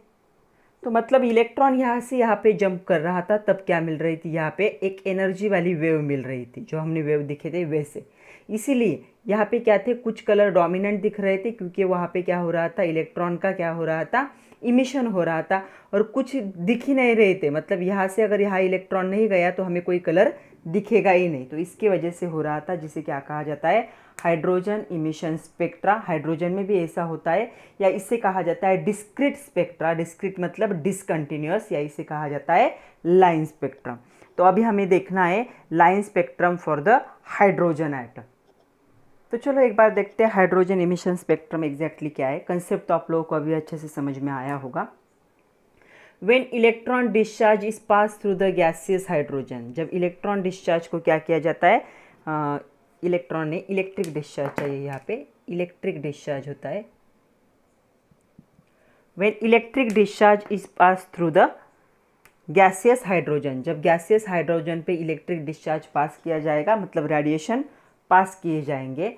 तो मतलब इलेक्ट्रॉन यहाँ से यहाँ पे जंप कर रहा था, तब क्या मिल रही थी, यहाँ पे एक एनर्जी वाली वेव मिल रही थी, जो हमने वेव दिखे थे वैसे। इसीलिए यहाँ पे क्या थे, कुछ कलर डोमिनेंट दिख रहे थे, क्योंकि वहाँ पे क्या हो रहा था, इलेक्ट्रॉन का क्या हो रहा था, इमिशन हो रहा था, और कुछ दिख ही नहीं रहे थे। मतलब यहाँ से अगर यहाँ इलेक्ट्रॉन नहीं गया तो हमें कोई कलर दिखेगा ही नहीं, तो इसकी वजह से हो रहा था, जिसे क्या कहा जाता है, हाइड्रोजन इमिशन स्पेक्ट्रा। हाइड्रोजन में भी ऐसा होता है, या इसे कहा जाता है डिस्क्रीट स्पेक्ट्रा। डिस्क्रीट मतलब डिसकंटिन्यूअस, या इसे कहा जाता है लाइन स्पेक्ट्रम। तो अभी हमें देखना है line spectrum for the hydrogen atom. तो चलो एक बार देखते हैं हाइड्रोजन इमिशन स्पेक्ट्रम एग्जैक्टली क्या है। कंसेप्ट तो आप लोगों को अभी अच्छे से समझ में आया होगा। When electron discharge is passed through the gaseous hydrogen, जब इलेक्ट्रॉन डिस्चार्ज को क्या किया जाता है, इलेक्ट्रॉन ने इलेक्ट्रिक डिस्चार्ज चाहिए, यहाँ पे इलेक्ट्रिक डिस्चार्ज होता है। When electric discharge is passed through the gaseous hydrogen, जब गैसियस हाइड्रोजन पे इलेक्ट्रिक डिस्चार्ज पास किया जाएगा, मतलब रेडिएशन पास किए जाएंगे,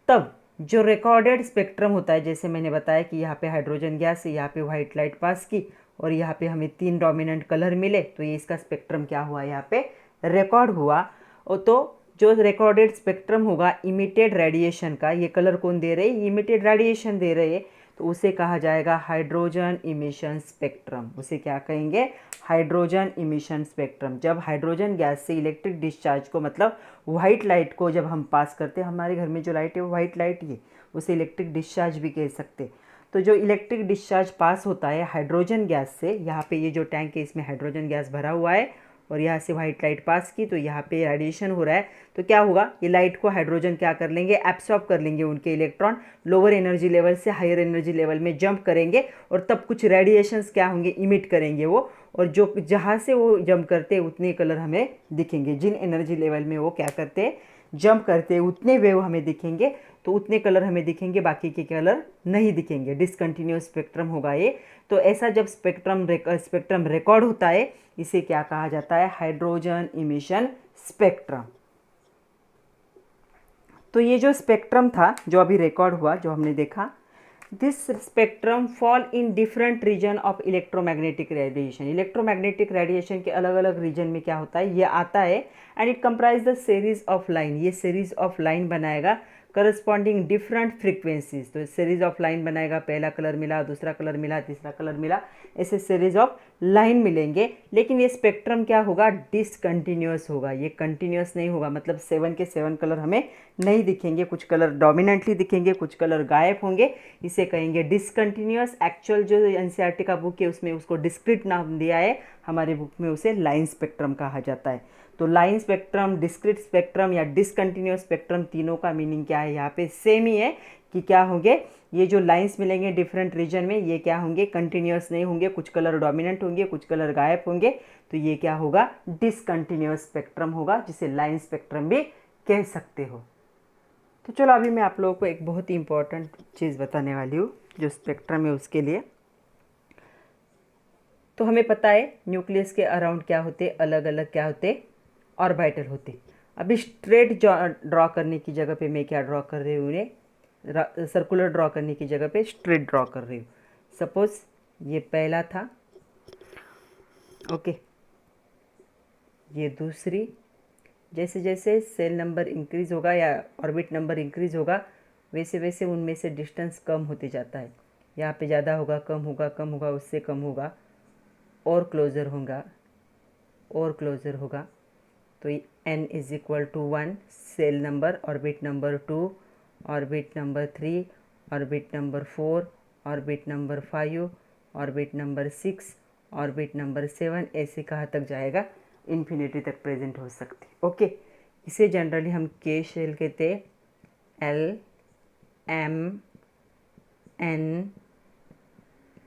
तब जो रिकॉर्डेड स्पेक्ट्रम होता है, जैसे मैंने बताया कि यहाँ पे हाइड्रोजन गैस है, यहाँ पे व्हाइट लाइट पास की और यहाँ पे हमें 3 डोमिनेंट कलर मिले, तो ये इसका स्पेक्ट्रम क्या हुआ, यहाँ पे रिकॉर्ड हुआ। और तो जो रिकॉर्डेड स्पेक्ट्रम होगा इमिटेड रेडिएशन का, ये कलर कौन दे रहे हैं, इमिटेड रेडिएशन दे रहे हैं, तो उसे कहा जाएगा हाइड्रोजन इमिशन स्पेक्ट्रम। उसे क्या कहेंगे, हाइड्रोजन इमिशन स्पेक्ट्रम। जब हाइड्रोजन गैस से इलेक्ट्रिक डिस्चार्ज को, मतलब वाइट लाइट को जब हम पास करते हैं, हमारे घर में जो लाइट है वो वाइट लाइट ही है, उसे इलेक्ट्रिक डिस्चार्ज भी कह सकते हैं। तो जो इलेक्ट्रिक डिस्चार्ज पास होता है हाइड्रोजन गैस से, यहाँ पे ये जो टैंक है इसमें हाइड्रोजन गैस भरा हुआ है और यहाँ से वाइट लाइट पास की, तो यहाँ पे रेडिएशन हो रहा है, तो क्या होगा, ये लाइट को हाइड्रोजन क्या कर लेंगे, एब्सॉर्ब कर लेंगे, उनके इलेक्ट्रॉन लोअर एनर्जी लेवल से हायर एनर्जी लेवल में जंप करेंगे और तब कुछ रेडिएशंस क्या होंगे, इमिट करेंगे वो, और जो जहाँ से वो जंप करते हैं उतने कलर हमें दिखेंगे। जिन एनर्जी लेवल में वो क्या करते हैं, जंप करते हैं, उतने वेव हमें दिखेंगे, तो उतने कलर हमें दिखेंगे, बाकी के कलर नहीं दिखेंगे। डिसकंटिन्यूअस स्पेक्ट्रम होगा ये। तो ऐसा जब स्पेक्ट्रम रिकॉर्ड होता है, इसे क्या कहा जाता है, हाइड्रोजन इमिशन स्पेक्ट्रम। तो ये जो स्पेक्ट्रम था जो अभी रिकॉर्ड हुआ, जो हमने देखा, this spectrum fall in different region of electromagnetic radiation. Electromagnetic radiation के अलग अलग रीजन में क्या होता है, ये आता है, and it comprise the series of line. ये सीरीज ऑफ लाइन बनाएगा करस्पॉन्डिंग डिफरेंट फ्रीक्वेंसीज। तो सीरीज ऑफ लाइन बनाएगा, पहला कलर मिला, दूसरा कलर मिला, तीसरा कलर मिला, ऐसे सीरीज ऑफ लाइन मिलेंगे। लेकिन ये स्पेक्ट्रम क्या होगा, डिसकंटिन्यूअस होगा, ये कंटिन्यूअस नहीं होगा, मतलब 7 के 7 कलर हमें नहीं दिखेंगे, कुछ कलर डोमिनेंटली दिखेंगे, कुछ कलर गायब होंगे, इसे कहेंगे डिसकंटिन्यूअस। एक्चुअल जो एनसीईआरटी का बुक है उसमें उसको डिस्क्रीट नाम दिया है, हमारे बुक में उसे लाइन स्पेक्ट्रम कहा जाता है। तो लाइन स्पेक्ट्रम, डिस्क्रीट स्पेक्ट्रम या डिसकंटिन्यूअस स्पेक्ट्रम, तीनों का मीनिंग क्या है, यहाँ पे सेम ही है कि क्या होंगे, ये जो लाइंस मिलेंगे डिफरेंट रीजन में, ये क्या होंगे, कंटिन्यूस नहीं होंगे, कुछ कलर डोमिनेंट होंगे, कुछ कलर गायब होंगे, तो ये क्या होगा, डिसकंटिन्यूस स्पेक्ट्रम होगा, जिसे लाइन स्पेक्ट्रम भी कह सकते हो। तो चलो अभी मैं आप लोगों को एक बहुत ही इंपॉर्टेंट चीज़ बताने वाली हूँ जो स्पेक्ट्रम है उसके लिए। तो हमें पता है न्यूक्लियस के अराउंड क्या होते, अलग अलग क्या होते, ऑर्बिटल होते। अभी स्ट्रेट ड्रॉ करने की जगह पे मैं क्या ड्रॉ कर रही हूँ, उन्हें सर्कुलर ड्रॉ करने की जगह पे स्ट्रेट ड्रॉ कर रही हूँ। सपोज ये पहला था, ओके, ये दूसरी, जैसे जैसे सेल नंबर इंक्रीज़ होगा या ऑर्बिट नंबर इंक्रीज़ होगा वैसे वैसे उनमें से डिस्टेंस कम होते जाता है। यहाँ पे ज़्यादा होगा, कम होगा, कम होगा, उससे कम होगा, और क्लोज़र होगा, और क्लोज़र होगा। तो n is equal to 1 shell number, orbit number 2, orbit number 3, orbit number 4, orbit number 5, orbit number 6, orbit number 7, ऐसे कहाँ तक जाएगा, इन्फिनिटी तक प्रेजेंट हो सकती। ओके, इसे जनरली हम के शेल कहते हैं, L M N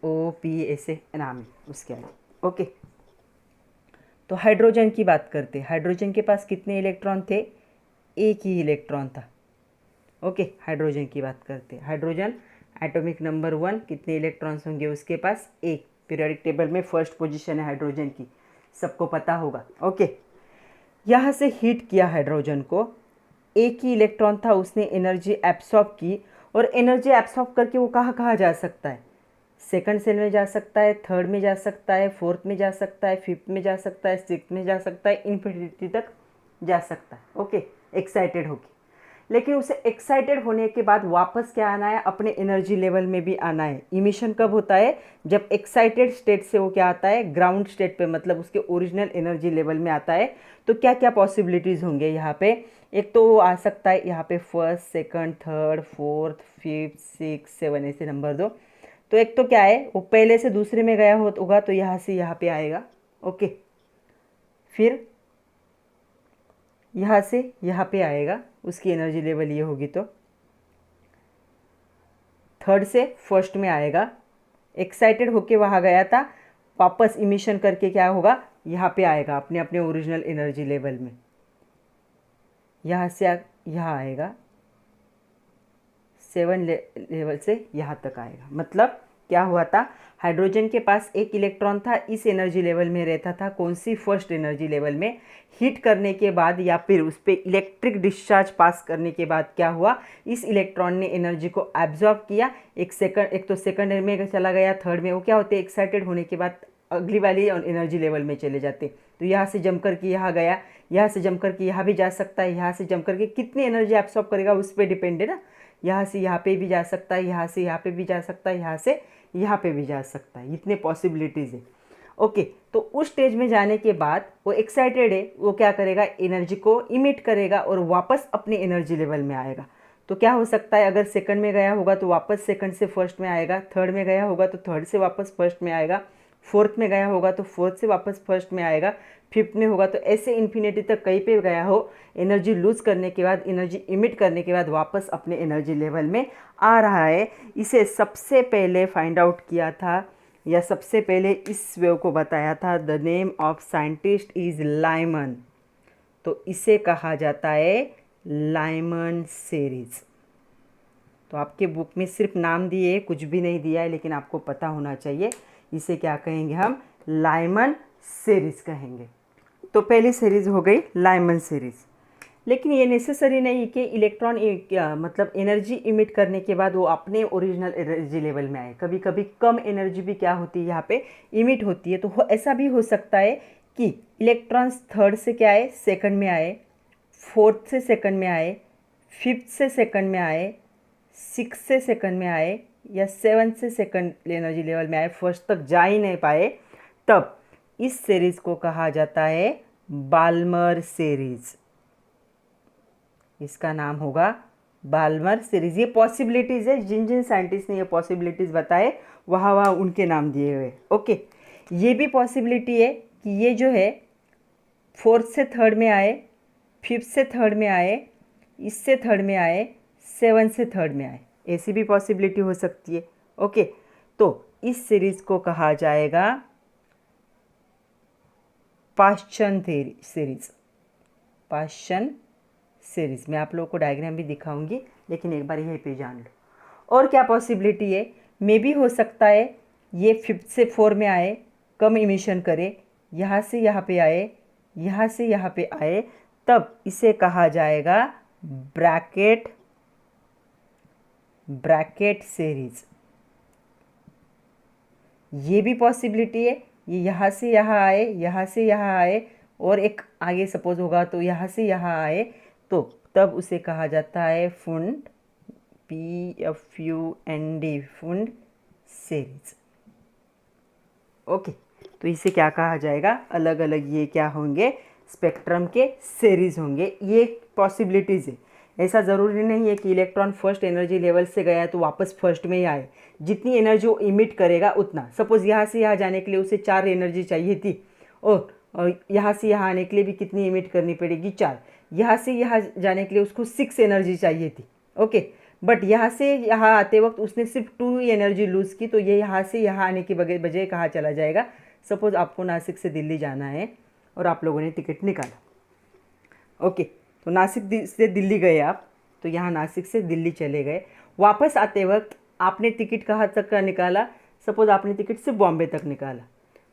O P ऐसे नाम है उसके आगे। ओके, तो हाइड्रोजन की बात करते हैं। हाइड्रोजन के पास कितने इलेक्ट्रॉन थे, एक ही इलेक्ट्रॉन था। ओके, हाइड्रोजन की बात करते हैं। हाइड्रोजन एटॉमिक नंबर 1, कितने इलेक्ट्रॉन्स होंगे उसके पास, एक। पीरियोडिक टेबल में फर्स्ट पोजीशन है हाइड्रोजन की, सबको पता होगा। ओके, यहाँ से हीट किया हाइड्रोजन को, एक ही इलेक्ट्रॉन था, उसने एनर्जी एब्सॉर्ब की, और एनर्जी एब्सॉर्ब करके वो कहाँ कहाँ जा सकता है, सेकंड सेल में जा सकता है, थर्ड में जा सकता है, फोर्थ में जा सकता है, फिफ्थ में जा सकता है, सिक्स्थ में जा सकता है, इन्फिनिटी तक जा सकता है। ओके, एक्साइटेड होके। लेकिन उसे एक्साइटेड होने के बाद वापस क्या आना है, अपने एनर्जी लेवल में भी आना है। इमिशन कब होता है, जब एक्साइटेड स्टेट से वो क्या आता है, ग्राउंड स्टेट पे, मतलब उसके ओरिजिनल एनर्जी लेवल में आता है। तो क्या क्या पॉसिबिलिटीज़ होंगे यहाँ पे, एक तो वो आ सकता है यहाँ पे first, second, third, fourth, fifth, six, seven, ऐसे नंबर दो। तो एक तो क्या है, वो पहले से दूसरे में गया होगा तो यहाँ से यहाँ पे आएगा। ओके, फिर यहाँ से यहाँ पे आएगा, उसकी एनर्जी लेवल ये होगी। तो थर्ड से फर्स्ट में आएगा, एक्साइटेड होके वहाँ गया था, वापस इमिशन करके क्या होगा, यहाँ पे आएगा अपने अपने ओरिजिनल एनर्जी लेवल में। यहाँ से यहाँ आएगा, 7 लेवल से यहाँ तक आएगा। मतलब क्या हुआ था, हाइड्रोजन के पास एक इलेक्ट्रॉन था, इस एनर्जी लेवल में रहता था, कौन सी, फर्स्ट एनर्जी लेवल में। हीट करने के बाद या फिर उस पर इलेक्ट्रिक डिस्चार्ज पास करने के बाद क्या हुआ, इस इलेक्ट्रॉन ने एनर्जी को एब्जॉर्ब किया। एक तो सेकंड में चला गया, थर्ड में वो क्या होते, एक्साइटेड होने के बाद अगली वाली एनर्जी लेवल में चले जाते। तो यहाँ से जम करके यहाँ गया, यहाँ से जम करके यहाँ भी जा सकता है, यहाँ से जम करके कितनी एनर्जी एब्सॉर्ब करेगा उस पर डिपेंड है ना। यहाँ से यहाँ पे भी जा सकता है, यहाँ से यहाँ पे भी जा सकता है, यहाँ से यहाँ पे भी जा सकता है, इतने पॉसिबिलिटीज़ है। ओके, तो उस स्टेज में जाने के बाद वो एक्साइटेड है, वो क्या करेगा, एनर्जी को इमिट करेगा और वापस अपने एनर्जी लेवल में आएगा। तो क्या हो सकता है, अगर सेकंड में गया होगा तो वापस सेकंड से फर्स्ट में आएगा, थर्ड में गया होगा तो थर्ड से वापस फर्स्ट में आएगा, फोर्थ में गया होगा तो फोर्थ से वापस फर्स्ट में आएगा, फिफ्थ में होगा तो ऐसे इन्फिनिटी तक कहीं पे गया हो, एनर्जी लूज करने के बाद, एनर्जी इमिट करने के बाद वापस अपने एनर्जी लेवल में आ रहा है। इसे सबसे पहले फाइंड आउट किया था, या सबसे पहले इस वेव को बताया था, the name of scientist is Lyman. तो इसे कहा जाता है लाइमन सीरीज। तो आपके बुक में सिर्फ नाम दिए, कुछ भी नहीं दिया है, लेकिन आपको पता होना चाहिए इसे क्या कहेंगे, हम लाइमन सीरीज कहेंगे। तो पहली सीरीज हो गई लाइमन सीरीज। लेकिन ये नेसेसरी नहीं कि इलेक्ट्रॉन मतलब एनर्जी इमिट करने के बाद वो अपने ओरिजिनल एनर्जी लेवल में आए। कभी कभी कम एनर्जी भी क्या होती है यहाँ पे इमिट होती है। तो ऐसा भी हो सकता है कि इलेक्ट्रॉन्स थर्ड से क्या आए, सेकंड में आए, फोर्थ से सेकंड में आए, फिफ्थ से सेकंड में आए, सिक्स से सेकंड में आए, या सेवन्थ से सेकंड एनर्जी लेवल में आए, फर्स्ट तक जा ही नहीं पाए। तब इस सीरीज को कहा जाता है बाल्मर सीरीज। इसका नाम होगा बाल्मर सीरीज। ये पॉसिबिलिटीज़ है, जिन जिन साइंटिस्ट ने ये पॉसिबिलिटीज़ बताए वहाँ वहाँ उनके नाम दिए हुए। ओके, ये भी पॉसिबिलिटी है कि ये जो है फोर्थ से थर्ड में आए, फिफ्थ से थर्ड में आए, इससे थर्ड में आए, सेवन से थर्ड में आए। ऐसी भी पॉसिबिलिटी हो सकती है। ओके, तो इस सीरीज़ को कहा जाएगा पाश्चन सीरीज। पाश्चन सीरीज मैं आप लोगों को डायग्राम भी दिखाऊंगी, लेकिन एक बार यहीं पे जान लो। और क्या पॉसिबिलिटी है, मे भी हो सकता है ये 5th से 4 में आए, कम इमिशन करे, यहाँ से यहाँ पे आए, यहाँ से यहाँ पे आए, तब इसे कहा जाएगा ब्रैकेट सीरीज। ये भी पॉसिबिलिटी है, ये यहाँ से यहाँ आए, यहाँ से यहाँ आए, और एक आगे सपोज होगा तो यहाँ से यहाँ आए, तो तब उसे कहा जाता है फुंड, PFUND, फुंड सीरीज। ओके, तो इसे क्या कहा जाएगा, अलग अलग ये क्या होंगे, स्पेक्ट्रम के सीरीज होंगे। ये पॉसिबिलिटीज़ है। ऐसा ज़रूरी नहीं है कि इलेक्ट्रॉन फर्स्ट एनर्जी लेवल से गया तो वापस फर्स्ट में ही आए। जितनी एनर्जी वो इमिट करेगा उतना, सपोज़ यहाँ से यहाँ जाने के लिए उसे 4 एनर्जी चाहिए थी, और यहाँ से यहाँ आने के लिए भी कितनी इमिट करनी पड़ेगी, 4। यहाँ से यहाँ जाने के लिए उसको 6 एनर्जी चाहिए थी। ओके, बट यहाँ से यहाँ आते वक्त उसने सिर्फ 2 ही एनर्जी लूज़ की, तो ये यहाँ से यहाँ आने के बजाय कहाँ चला जाएगा। सपोज़ आपको नासिक से दिल्ली जाना है और आप लोगों ने टिकट निकाला। ओके, तो नासिक से दिल्ली गए आप, तो यहाँ नासिक से दिल्ली चले गए। वापस आते वक्त आपने टिकट कहाँ तक का निकाला, सपोज़ आपने टिकट सिर्फ बॉम्बे तक निकाला,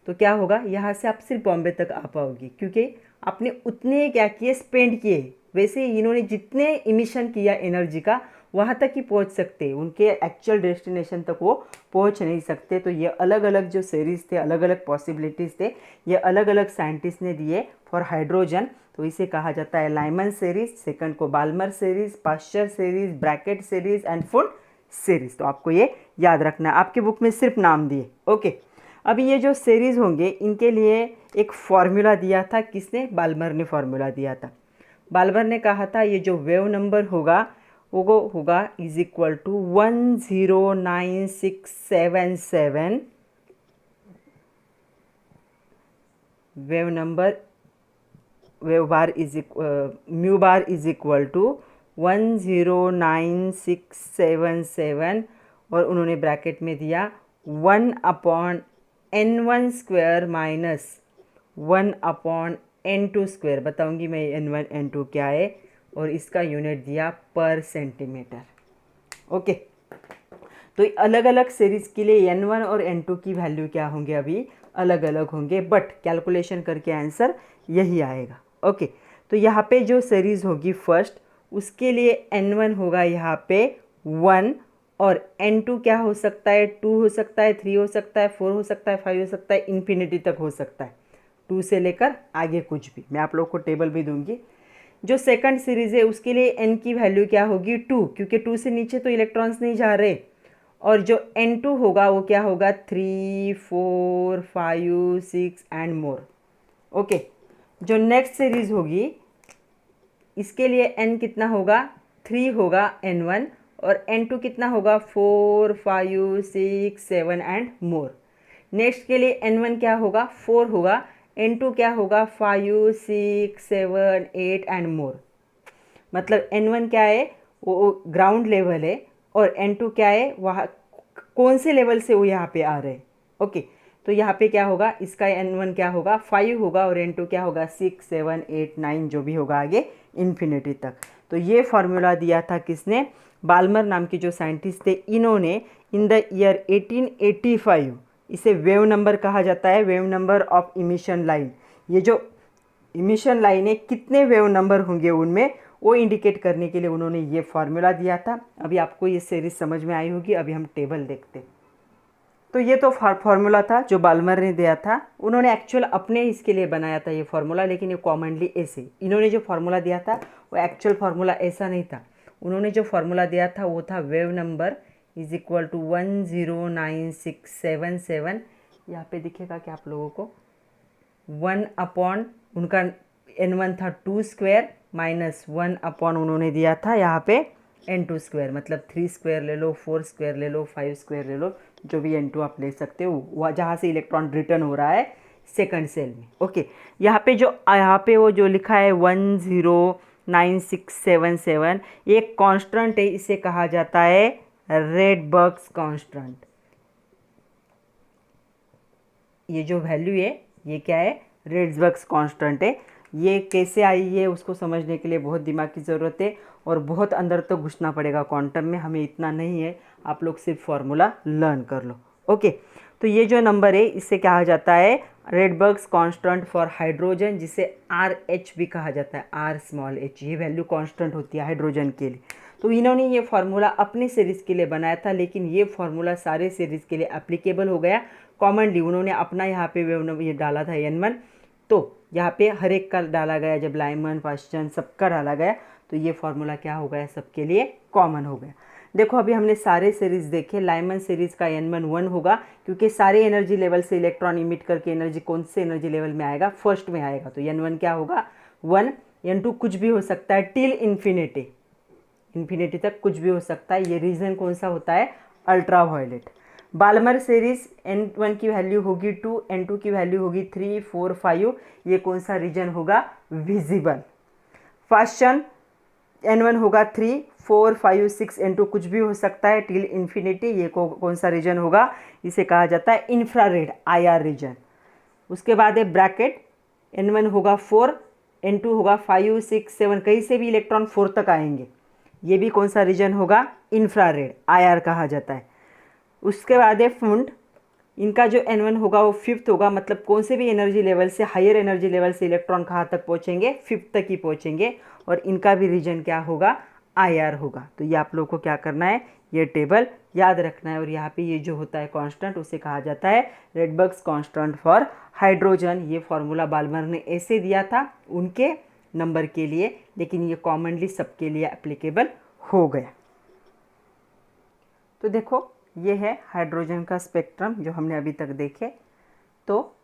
तो क्या होगा, यहाँ से आप सिर्फ बॉम्बे तक आ पाओगे, क्योंकि आपने उतने क्या किए, स्पेंड किए। वैसे इन्होंने जितने इमिशन किया एनर्जी का, वहाँ तक ही पहुँच सकते, उनके एक्चुअल डेस्टिनेशन तक वो पहुँच नहीं सकते। तो ये अलग अलग जो सीरीज़ थे, अलग अलग पॉसिबिलिटीज़ थे, ये अलग अलग साइंटिस्ट ने दिए फॉर हाइड्रोजन। तो इसे कहा जाता है लाइमन सीरीज़, सेकंड को Balmer series, Paschen series, Brackett series and Pfund series. तो आपको ये याद रखना है, आपके बुक में सिर्फ नाम दिए। ओके, अभी ये जो सीरीज़ होंगे इनके लिए एक फार्मूला दिया था, किसने, बाल्मर ने फार्मूला दिया था। बाल्मर ने कहा था ये जो वेव नंबर होगा वो होगा is equal to 109677 wave number, wave bar is mu bar is equal to 109677, और उन्होंने ब्रैकेट में दिया 1/n1 square minus 1/n2 square. बताऊंगी मैं n1 n2 क्या है, और इसका यूनिट दिया पर सेंटीमीटर। ओके, तो अलग अलग सीरीज़ के लिए n1 और n2 की वैल्यू क्या होंगे, अभी अलग अलग होंगे, बट कैलकुलेशन करके आंसर यही आएगा। ओके, तो यहाँ पे जो सीरीज़ होगी फर्स्ट, उसके लिए n1 होगा यहाँ पे 1, और n2 क्या हो सकता है, 2 हो सकता है, 3 हो सकता है, 4 हो सकता है, 5 हो सकता है, इन्फिनिटी तक हो सकता है, 2 से लेकर आगे कुछ भी। मैं आप लोग को टेबल भी दूंगी। जो सेकंड सीरीज़ है उसके लिए n की वैल्यू क्या होगी, 2, क्योंकि 2 से नीचे तो इलेक्ट्रॉन्स नहीं जा रहे। और जो n2 होगा वो क्या होगा, 3, 4, 5, 6 एंड मोर। ओके, जो नेक्स्ट सीरीज़ होगी इसके लिए n कितना होगा, 3 होगा n1, और n2 कितना होगा, 4, 5, 6, 7 एंड मोर। नेक्स्ट के लिए n1 क्या होगा, 4 होगा, n2 क्या होगा, 5, 6, 7, 8 एंड मोर। मतलब n1 क्या है, वो ग्राउंड लेवल है, और n2 क्या है, वहाँ कौन से लेवल से वो यहाँ पे आ रहे हैं। ओके, तो यहाँ पे क्या होगा, इसका n1 क्या होगा, 5 होगा, और n2 क्या होगा, 6, 7, 8, 9 जो भी होगा आगे इन्फिनिटी तक। तो ये फार्मूला दिया था किसने, बाल्मर नाम के जो साइंटिस्ट थे, इन्होंने इन द ईयर 1885। इसे वेव नंबर कहा जाता है, wave number of emission line. ये जो इमिशन लाइन है, कितने वेव नंबर होंगे उनमें, वो इंडिकेट करने के लिए उन्होंने ये फार्मूला दिया था। अभी आपको ये सीरीज समझ में आई होगी। अभी हम टेबल देखते। तो ये तो फार्मूला था जो बाल्मर ने दिया था। उन्होंने एक्चुअल अपने इसके लिए बनाया था ये फार्मूला, लेकिन ये कॉमनली ऐसे, इन्होंने जो फार्मूला दिया था वो एक्चुअल फार्मूला ऐसा नहीं था। उन्होंने जो फार्मूला दिया था वो था wave number is equal to 109677। यहाँ पे दिखेगा कि आप लोगों को 1 अपॉन उनका n1 था 2 स्क्वायर माइनस 1 अपॉन उन्होंने दिया था यहाँ पे n2 स्क्वायर। मतलब 3 स्क्वायर ले लो, 4 स्क्वायर ले लो, 5 स्क्वायर ले लो, जो भी n2 आप ले सकते हो, वह जहाँ से इलेक्ट्रॉन रिटर्न हो रहा है सेकंड सेल में। ओके, यहाँ पे वो जो लिखा है 109677, ये कांस्टेंट है, इसे कहा जाता है रेडबर्ग्स कांस्टेंट। ये जो वैल्यू है ये क्या है, रेडबर्ग्स कांस्टेंट है। ये कैसे आई है उसको समझने के लिए बहुत दिमाग की ज़रूरत है और बहुत अंदर तक घुसना पड़ेगा क्वांटम में, हमें इतना नहीं है, आप लोग सिर्फ फार्मूला लर्न कर लो। ओके, तो ये जो नंबर है इसे कहा जाता है रेडबर्ग्स कांस्टेंट फॉर हाइड्रोजन, जिसे RH भी कहा जाता है, R⁻h। ये वैल्यू कांस्टेंट होती है हाइड्रोजन के लिए। तो इन्होंने ये फार्मूला अपने सीरीज़ के लिए बनाया था, लेकिन ये फार्मूला सारे सीरीज़ के लिए एप्लीकेबल हो गया कॉमनली। उन्होंने अपना यहाँ पे ये डाला था N1, तो यहाँ पे हर एक का डाला गया, जब लाइमन पाश्चन सबका डाला गया तो ये फार्मूला क्या हो गया, सबके लिए कॉमन हो गया। देखो अभी हमने सारे सीरीज़ देखे, लाइमन सीरीज़ का N1 1 होगा, क्योंकि सारे एनर्जी लेवल से इलेक्ट्रॉन इमिट करके एनर्जी कौन से एनर्जी लेवल में आएगा, फर्स्ट में आएगा, तो N1 क्या होगा 1। N2 कुछ भी हो सकता है टिल इन्फिनिटी, इन्फिनिटी तक कुछ भी हो सकता है। ये रीजन कौन सा होता है, ultra violet. Balmer series N1 की वैल्यू होगी 2, N2 की वैल्यू होगी 3 4 5, ये कौन सा रीजन होगा, विजिबल। फास्टन N1 होगा 3 4 5 6, N2 कुछ भी हो सकता है टिल इन्फिनिटी, ये कौन सा रीजन होगा, इसे कहा जाता है इंफ्रारेड IR रीजन। उसके बाद है ब्रैकेट, N1 होगा 4, N2 होगा 5 6 7, कहीं से भी इलेक्ट्रॉन 4 तक आएंगे, ये भी कौन सा रीजन होगा, इंफ्रारेड IR कहा जाता है। उसके बाद है फुंड, इनका जो N1 होगा वो 5th होगा, मतलब कौन से भी एनर्जी लेवल से, हायर एनर्जी लेवल से इलेक्ट्रॉन कहाँ तक पहुँचेंगे, 5th तक ही पहुँचेंगे, और इनका भी रीजन क्या होगा, IR होगा। तो ये आप लोग को क्या करना है, ये टेबल याद रखना है। और यहाँ पे ये जो होता है कांस्टेंट उसे कहा जाता है रेडबर्ग्स कांस्टेंट फॉर हाइड्रोजन। ये फॉर्मूला बाल्मर ने ऐसे दिया था उनके नंबर के लिए, लेकिन ये कॉमनली सबके लिए एप्लीकेबल हो गया। तो देखो ये है हाइड्रोजन का स्पेक्ट्रम जो हमने अभी तक देखे। तो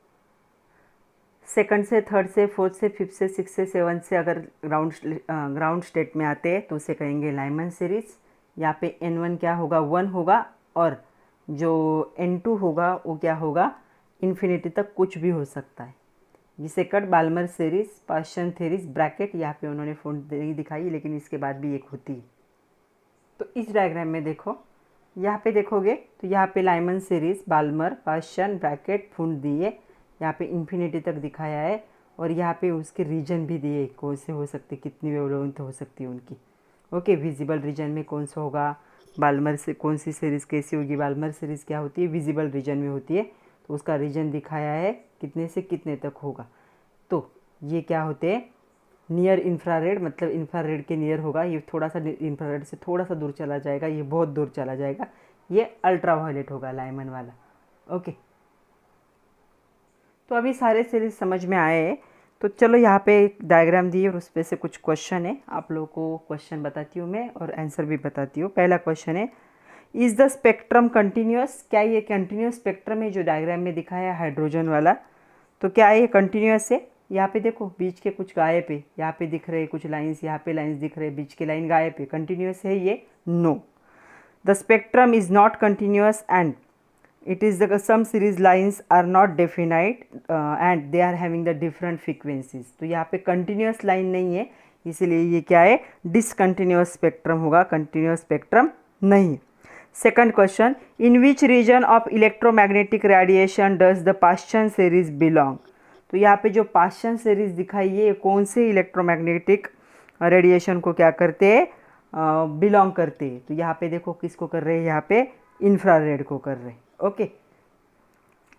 सेकंड से, थर्ड से, फोर्थ से, फिफ्थ से, सिक्स से, सेवन से अगर ग्राउंड स्टेट में आते हैं तो उसे कहेंगे लाइमन सीरीज। यहाँ पे N1 क्या होगा, 1 होगा, और जो N2 होगा वो क्या होगा, इन्फिनिटी तक कुछ भी हो सकता है, जिसे कट Balmer series, Paschen series, Brackett, यहाँ पे उन्होंने फॉन्ट नहीं दिखाई, लेकिन इसके बाद भी एक होती है। तो इस डायग्राम में देखो, यहाँ पे देखोगे तो यहाँ पे Lyman series, Balmer, Paschen, Brackett, Pfund दिए, यहाँ पे इन्फिनिटी तक दिखाया है, और यहाँ पे उसके रीजन भी दिए, कौन से हो सकते, कितनी वेवलेंथ हो सकती है उनकी। ओके, विजिबल रीजन में कौन सा होगा, बाल्मर से कौन सी सीरीज़ कैसी होगी, बाल्मर सीरीज़ क्या होती है, विजिबल रीजन में होती है, तो उसका रीजन दिखाया है कितने से कितने तक होगा। तो ये क्या होते हैं, नियर इंफ्रारेड, मतलब इंफ्रारेड के नियर होगा, ये थोड़ा सा इंफ्रारेड से थोड़ा सा दूर चला जाएगा, ये बहुत दूर चला जाएगा, ये अल्ट्रा वायलेट होगा लाइमन वाला। ओके, तो अभी सारे सीरीज समझ में आए हैं। तो चलो यहाँ पे एक डायग्राम दी है और उस पर से कुछ क्वेश्चन है, आप लोगों को क्वेश्चन बताती हूँ मैं और आंसर भी बताती हूँ। पहला क्वेश्चन है, इज़ द स्पेक्ट्रम कंटिन्यूस, क्या ये कंटिन्यूस स्पेक्ट्रम है जो डायग्राम में दिखाया है हाइड्रोजन वाला, तो क्या ये कंटिन्यूस है। यहाँ पे देखो बीच के कुछ गायब है, यहाँ पे दिख रहे कुछ लाइन्स, यहाँ पे लाइन्स दिख रहे, बीच के लाइन गायब है, कंटिन्यूस है ये, no. The spectrum is not continuous and it is the some series lines are not definite and they are having the different frequencies। तो यहाँ पे continuous line नहीं है, इसीलिए ये क्या है, discontinuous spectrum होगा, continuous spectrum नहीं। Second question, in which region of electromagnetic radiation does the Paschen series belong। तो यहाँ पे जो पाश्चन सीरीज दिखाई है कौन से इलेक्ट्रोमैग्नेटिक रेडिएशन को क्या करते हैं, बिलोंग करते हैं। तो यहाँ पे देखो किसको कर रहे हैं, यहाँ पे इंफ्रारेड को कर रहे हैं। ओके,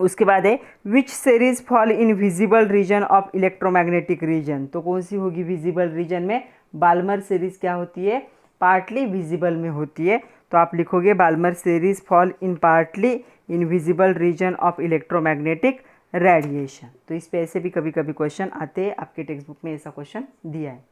उसके बाद है which series fall in visible region of electromagnetic region. तो कौन सी होगी विजिबल रीजन में, बाल्मर सीरीज क्या होती है, पार्टली विजिबल में होती है। तो आप लिखोगे Balmer series fall in partly in visible region of electromagnetic radiation. तो इस पे ऐसे भी कभी कभी क्वेश्चन आते हैं, आपके टेक्स्ट बुक में ऐसा क्वेश्चन दिया है।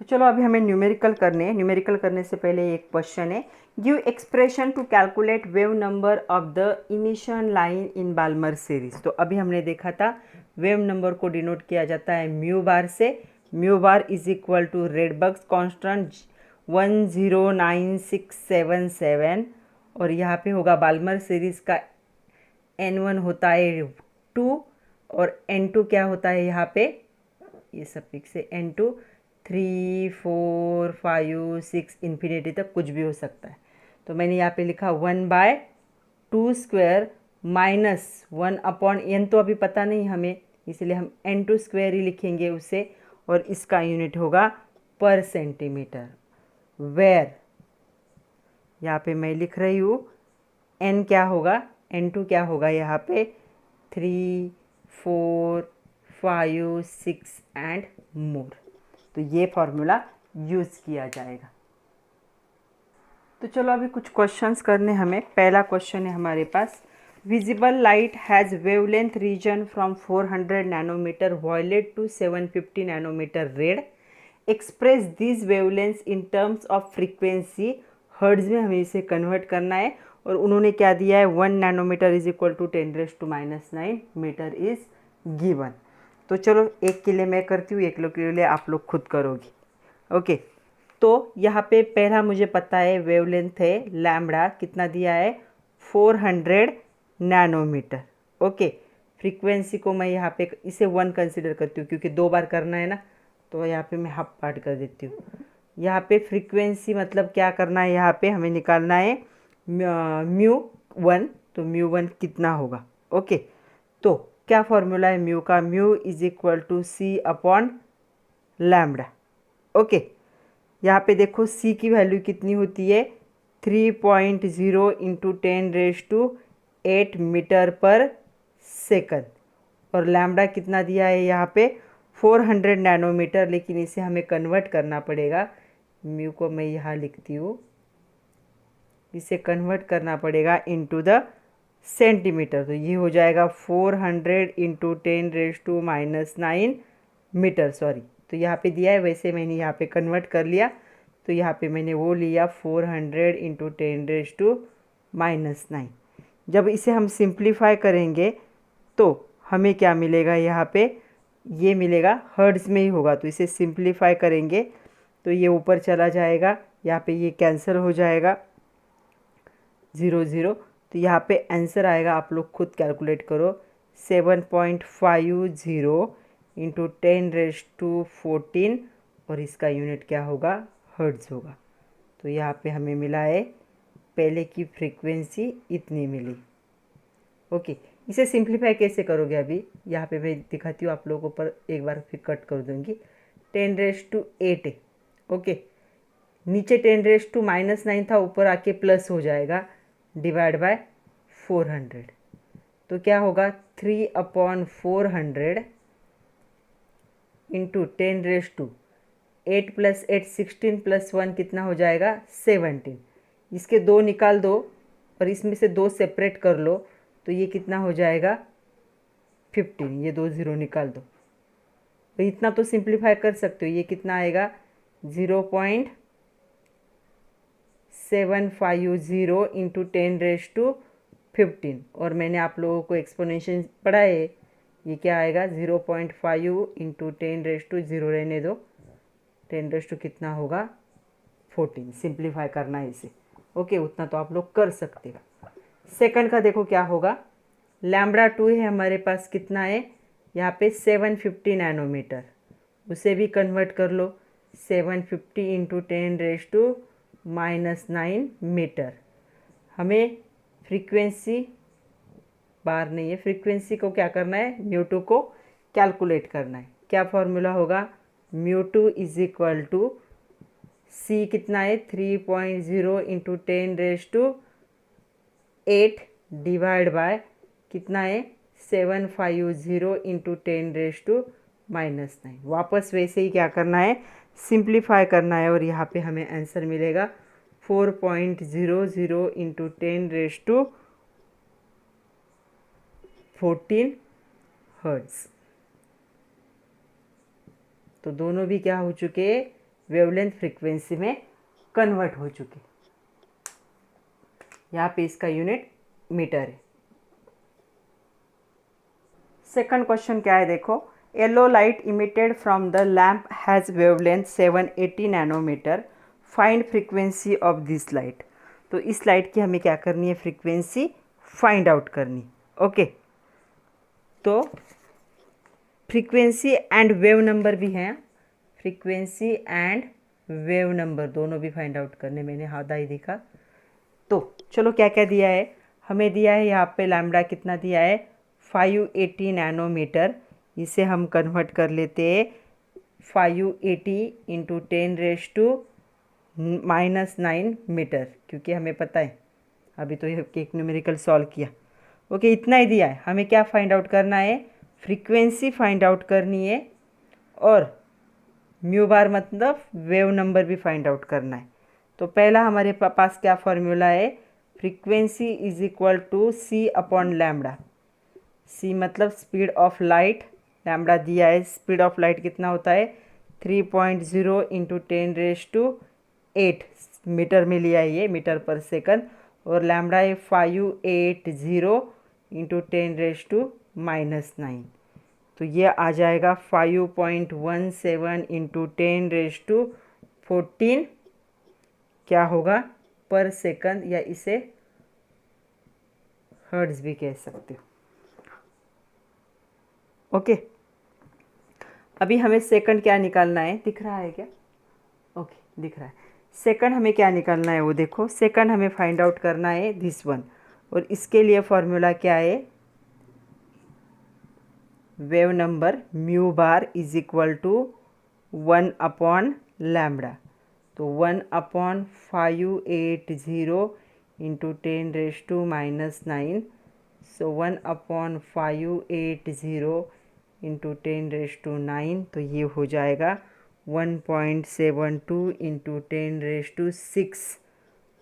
तो चलो अभी हमें न्यूमेरिकल करने हैं। न्यूमेरिकल करने से पहले एक क्वेश्चन है, give expression to calculate wave number of the emission line in Balmer series. तो अभी हमने देखा था वेव नंबर को डिनोट किया जाता है म्यू बार से, mu bar is equal to Rydberg's constant 109677, और यहाँ पे होगा बाल्मर सीरीज का N1 होता है 2 और N2 क्या होता है, यहाँ पे ये सफिक्स से N2 3 4 5 6 इन्फिनिटी तक कुछ भी हो सकता है। तो मैंने यहाँ पे लिखा 1/2² माइनस 1/n, तो अभी पता नहीं हमें, इसलिए हम n² ही लिखेंगे उसे, और इसका यूनिट होगा पर सेंटीमीटर। वेयर यहाँ पे मैं लिख रही हूँ n क्या होगा, n2 क्या होगा यहाँ पे 3, 4, 5, 6 एंड मोर। तो ये फॉर्मूला यूज़ किया जाएगा। तो चलो अभी कुछ क्वेश्चंस करने हमें। पहला क्वेश्चन है हमारे पास, visible light has wavelength region from 400 nanometre violet to 750 nanometre red, express this wavelength in terms of frequency. Hertz में हमें इसे कन्वर्ट करना है, और उन्होंने क्या दिया है, 1 nanometer is equal to 10⁻⁹ meter is given. तो चलो एक के लिए मैं करती हूँ, एक लोग के लिए आप लोग खुद करोगी। ओके, तो यहाँ पे पहला मुझे पता है वेवलेंथ है लैम्बडा, कितना दिया है 400 नैनोमीटर। ओके, फ्रीक्वेंसी को मैं यहाँ पे इसे 1 कंसिडर करती हूँ क्योंकि 2 बार करना है ना, तो यहाँ पे मैं हाफ पार्ट कर देती हूँ। यहाँ पे फ्रीक्वेंसी मतलब क्या करना है, यहाँ पे हमें निकालना है μ1, तो μ1 कितना होगा। ओके, तो क्या फॉर्मूला है म्यू का, mu is equal to C upon lambda. Okay, यहाँ पे देखो c की वैल्यू कितनी होती है 3.0 इंटू 10⁸ मीटर पर सेकंड, और लैम्बडा कितना दिया है यहाँ पे 400 नैनोमीटर, लेकिन इसे हमें कन्वर्ट करना पड़ेगा। म्यू को मैं यहाँ लिखती हूँ, इसे कन्वर्ट करना पड़ेगा इनटू द सेंटीमीटर, तो ये हो जाएगा 400 इंटू 10⁻⁹ मीटर, सॉरी। तो यहाँ पे दिया है, वैसे मैंने यहाँ पे कन्वर्ट कर लिया, तो यहाँ पे मैंने वो लिया 400 इंटू 10⁻⁹। जब इसे हम सिंप्लीफाई करेंगे तो हमें क्या मिलेगा, यहाँ पे ये मिलेगा, हर्ट्ज में ही होगा, तो इसे सिंप्लीफाई करेंगे तो ये ऊपर चला जाएगा, यहाँ पे ये कैंसिल हो जाएगा 0 0, तो यहाँ पे आंसर आएगा, आप लोग खुद कैलकुलेट करो, 7.50 इंटू 10⁻14, और इसका यूनिट क्या होगा, हर्ट्ज होगा। तो यहाँ पे हमें मिला है, पहले की फ्रीक्वेंसी इतनी मिली। ओके, इसे सिंप्लीफाई कैसे करोगे, अभी यहाँ पे मैं दिखाती हूँ आप लोगों पर, एक बार फिर कट कर दूँगी। 10⁸ है। ओके, नीचे 10⁻⁹ था, ऊपर आके प्लस हो जाएगा, डिवाइड बाय 400, तो क्या होगा 3/400 इंटू 10⁸8 + 8 16 + 1 कितना हो जाएगा 17। इसके 2 निकाल दो और इसमें से 2 सेपरेट कर लो, तो ये कितना हो जाएगा 15, ये 2 0 निकाल दो, तो इतना तो सिंप्लीफाई कर सकते हो। ये कितना आएगा 0.750 इंटू 10⁻15, और मैंने आप लोगों को एक्सपोनेंशियल पढ़ा है, ये क्या आएगा 0.5 इंटू 10⁻0 रहने दो, 10 कितना होगा 14। सिंप्लीफाई करना है इसे। ओके, उतना तो आप लोग कर सकते हो। सेकंड का देखो क्या होगा, लैम्बडा 2 है हमारे पास, कितना है यहाँ पे 750 नैनोमीटर, उसे भी कन्वर्ट कर लो, 750 इंटू 10⁻⁹ मीटर। हमें फ्रीक्वेंसी बार नहीं है, फ्रीक्वेंसी को क्या करना है, μ2 को कैलकुलेट करना है। क्या फॉर्मूला होगा, μ2 इज इक्वल टू सी कितना है 3.0 इंटू 10⁸8 डिवाइड बाय कितना है 750 इंटू 10⁻⁹। वापस वैसे ही क्या करना है, सिंप्लीफाई करना है, और यहाँ पे हमें आंसर मिलेगा 4.00 इंटू 10⁻14 हर्ट्ज। तो दोनों भी क्या हो चुके, वेवलेंथ फ्रीक्वेंसी में कन्वर्ट हो चुके। यहाँ पे इसका यूनिट मीटर है। सेकंड क्वेश्चन क्या है देखो, yellow light emitted from the lamp has wavelength 780 nanometer, find frequency of this light. तो इस लाइट की हमें क्या करनी है, फ्रीक्वेंसी फाइंड आउट करनी। ओके, तो फ्रीक्वेंसी एंड वेव नंबर भी हैं, फ्रीक्वेंसी एंड वेव नंबर दोनों भी फाइंड आउट करने, मैंने आधा ही देखा। तो चलो क्या क्या दिया है, हमें दिया है यहाँ पे लैम्बडा कितना दिया है 580 नैनोमीटर। इसे हम कन्वर्ट कर लेते हैं 580 इंटू 10⁻⁹ मीटर, क्योंकि हमें पता है अभी तो ये एक न्यूमेरिकल सॉल्व किया। ओके, इतना ही दिया है। हमें क्या फाइंड आउट करना है, फ्रीक्वेंसी फाइंड आउट करनी है और म्यू बार मतलब वेव नंबर भी फाइंड आउट करना है। तो पहला हमारे पास क्या फॉर्मूला है, frequency is equal to C upon lambda. C मतलब स्पीड ऑफ लाइट, लैम्बडा दिया है, स्पीड ऑफ लाइट कितना होता है 3.0 इंटू 10⁸ मीटर में लिया है, ये मीटर पर सेकंड, और लैम्बडा है 580 इंटू 10⁻⁹ तो ये आ जाएगा 5.17 इंटू 10⁻14 क्या होगा पर सेकंड, या इसे हर्ट्ज भी कह सकते हो। ओके, अभी हमें सेकंड क्या निकालना है, दिख रहा है क्या? ओके, दिख रहा है। सेकंड हमें क्या निकालना है वो देखो, सेकंड हमें फाइंड आउट करना है दिस वन, और इसके लिए फॉर्मूला क्या है, wave number mu bar is equal to 1 upon lambda. तो 1 upon 580 into 10⁻⁹, so 1 upon 580 into 10⁻⁹, तो ये हो जाएगा 1.72 इंटू 10⁻⁶,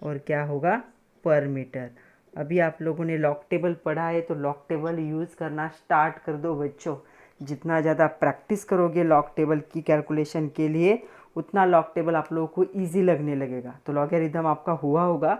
और क्या होगा पर मीटर। अभी आप लोगों ने लॉग टेबल पढ़ा है तो लॉग टेबल यूज़ करना स्टार्ट कर दो बच्चों। जितना ज़्यादा प्रैक्टिस करोगे लॉग टेबल की कैलकुलेशन के लिए, उतना लॉग टेबल आप लोगों को इजी लगने लगेगा। तो लॉगरिथम आपका हुआ होगा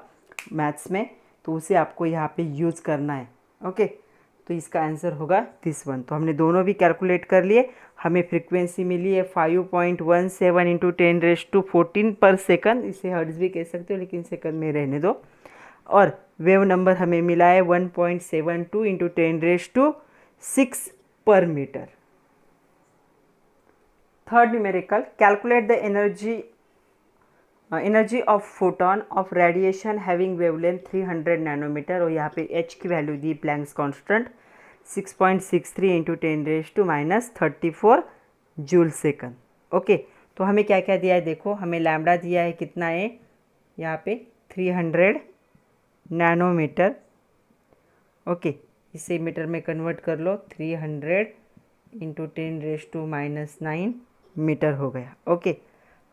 मैथ्स में, तो उसे आपको यहाँ पे यूज़ करना है। ओके, तो इसका आंसर होगा दिस वन। तो हमने दोनों भी कैलकुलेट कर लिए, हमें फ्रीक्वेंसी मिली है 5.17 इंटू 10⁻14 पर सेकंड, इसे हर्ट्ज भी कह सकते हो लेकिन सेकंड में रहने दो, और वेव नंबर हमें मिला है 1.72 इंटू 10⁻⁶ पर metre. Third numerical, calculate the energy of photon of radiation having wavelength 300 nanometre, और यहाँ पे h की वैल्यू दी Planck's constant 6.63 into 10⁻⁻34 joule second. Okay, तो हमें क्या क्या दिया है देखो, हमें लैम्बडा दिया है कितना है यहाँ पे 300 नैनोमीटर। ओके, इसे मीटर में कन्वर्ट कर लो, 300 इंटू 10⁻⁹ मीटर हो गया। ओके,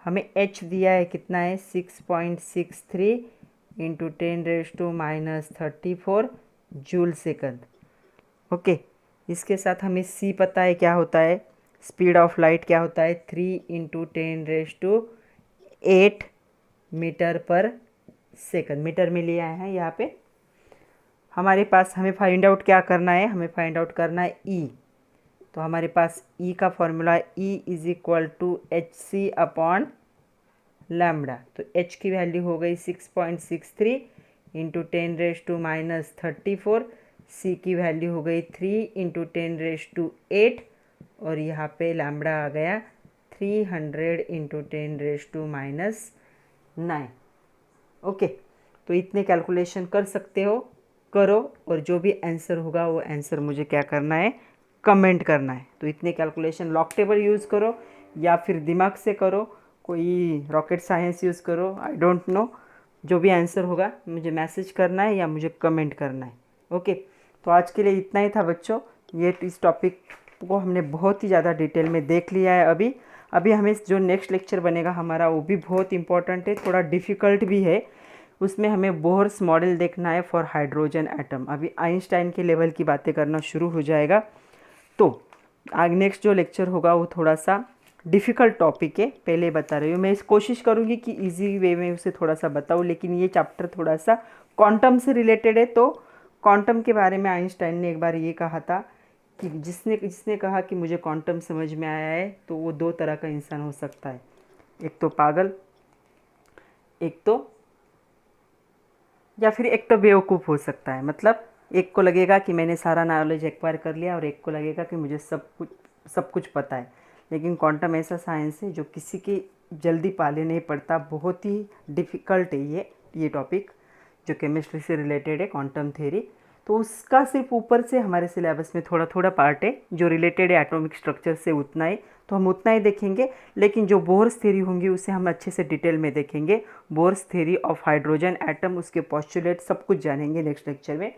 हमें h दिया है कितना है 6.63 इंटू 10⁻⁻34 जूल सेकंड। ओके, इसके साथ हमें c पता है क्या होता है, स्पीड ऑफ लाइट क्या होता है 3 इंटू 10⁸ मीटर पर सेकंड, मीटर में लिया है यहाँ पे। हमारे पास हमें फाइंड आउट क्या करना है, हमें फाइंड आउट करना है E। तो हमारे पास E का फॉर्मूला है E is equal to HC upon lambda. तो H की वैल्यू हो गई 6.63 इंटू 10⁻⁻34, C की वैल्यू हो गई 3 इंटू 10⁸, और यहाँ पे लैम्बडा आ गया 300 इंटू 10⁻⁹। ओके, तो इतने कैलकुलेशन कर सकते हो, करो, और जो भी आंसर होगा वो आंसर मुझे क्या करना है, कमेंट करना है। तो इतने कैलकुलेशन लॉग टेबल यूज़ करो या फिर दिमाग से करो, कोई रॉकेट साइंस यूज़ करो, आई डोंट नो, जो भी आंसर होगा मुझे मैसेज करना है या मुझे कमेंट करना है। ओके, तो आज के लिए इतना ही था बच्चों। ये इस टॉपिक को हमने बहुत ही ज़्यादा डिटेल में देख लिया है। अभी हमें जो नेक्स्ट लेक्चर बनेगा हमारा वो भी बहुत इंपॉर्टेंट है, थोड़ा डिफ़िकल्ट भी है। उसमें हमें बोहर्स मॉडल देखना है फॉर हाइड्रोजन एटम। अभी आइंस्टाइन के लेवल की बातें करना शुरू हो जाएगा। तो आगे नेक्स्ट जो लेक्चर होगा वो थोड़ा सा डिफ़िकल्ट टॉपिक है, पहले बता रही हूँ। मैं कोशिश करूँगी कि इजी वे में उसे थोड़ा सा बताऊँ, लेकिन ये चैप्टर थोड़ा सा क्वांटम से रिलेटेड है। तो क्वांटम के बारे में आइंस्टाइन ने एक बार ये कहा था कि जिसने कहा कि मुझे क्वांटम समझ में आया है, तो वो दो तरह का इंसान हो सकता है, एक तो पागल, एक तो या फिर एक तो बेवकूफ़ हो सकता है। मतलब एक को लगेगा कि मैंने सारा नॉलेज एक्वायर कर लिया, और एक को लगेगा कि मुझे सब कुछ पता है। लेकिन क्वांटम ऐसा साइंस है जो किसी की जल्दी पाले नहीं पड़ता, बहुत ही डिफ़िकल्ट है ये टॉपिक। जो केमिस्ट्री से रिलेटेड है, क्वांटम थ्योरी। तो उसका सिर्फ ऊपर से हमारे सिलेबस में थोड़ा थोड़ा पार्ट है जो रिलेटेड है एटॉमिक स्ट्रक्चर से, उतना ही, तो हम उतना ही देखेंगे। लेकिन जो बोर्स थ्योरी होंगी उसे हम अच्छे से डिटेल में देखेंगे। Bourse theory of hydrogen atom, उसके पोस्टुलेट सब कुछ जानेंगे नेक्स्ट लेक्चर में।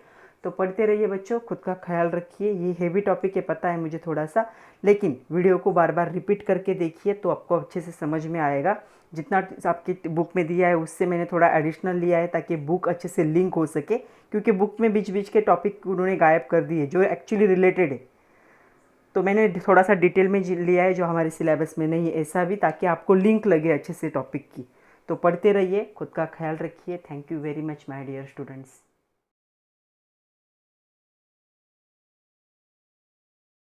तो पढ़ते रहिए बच्चों, खुद का ख्याल रखिए। ये हेवी टॉपिक है पता है मुझे थोड़ा सा, लेकिन वीडियो को बार बार रिपीट करके देखिए तो आपको अच्छे से समझ में आएगा। जितना आपकी बुक में दिया है उससे मैंने थोड़ा एडिशनल लिया है ताकि बुक अच्छे से लिंक हो सके, क्योंकि बुक में बीच बीच के टॉपिक उन्होंने गायब कर दिए जो एक्चुअली रिलेटेड है। तो मैंने थोड़ा सा डिटेल में लिया है जो हमारे सिलेबस में नहीं है, ऐसा भी, ताकि आपको लिंक लगे अच्छे से टॉपिक की। तो पढ़ते रहिए, खुद का ख्याल रखिए। Thank you very much my dear students.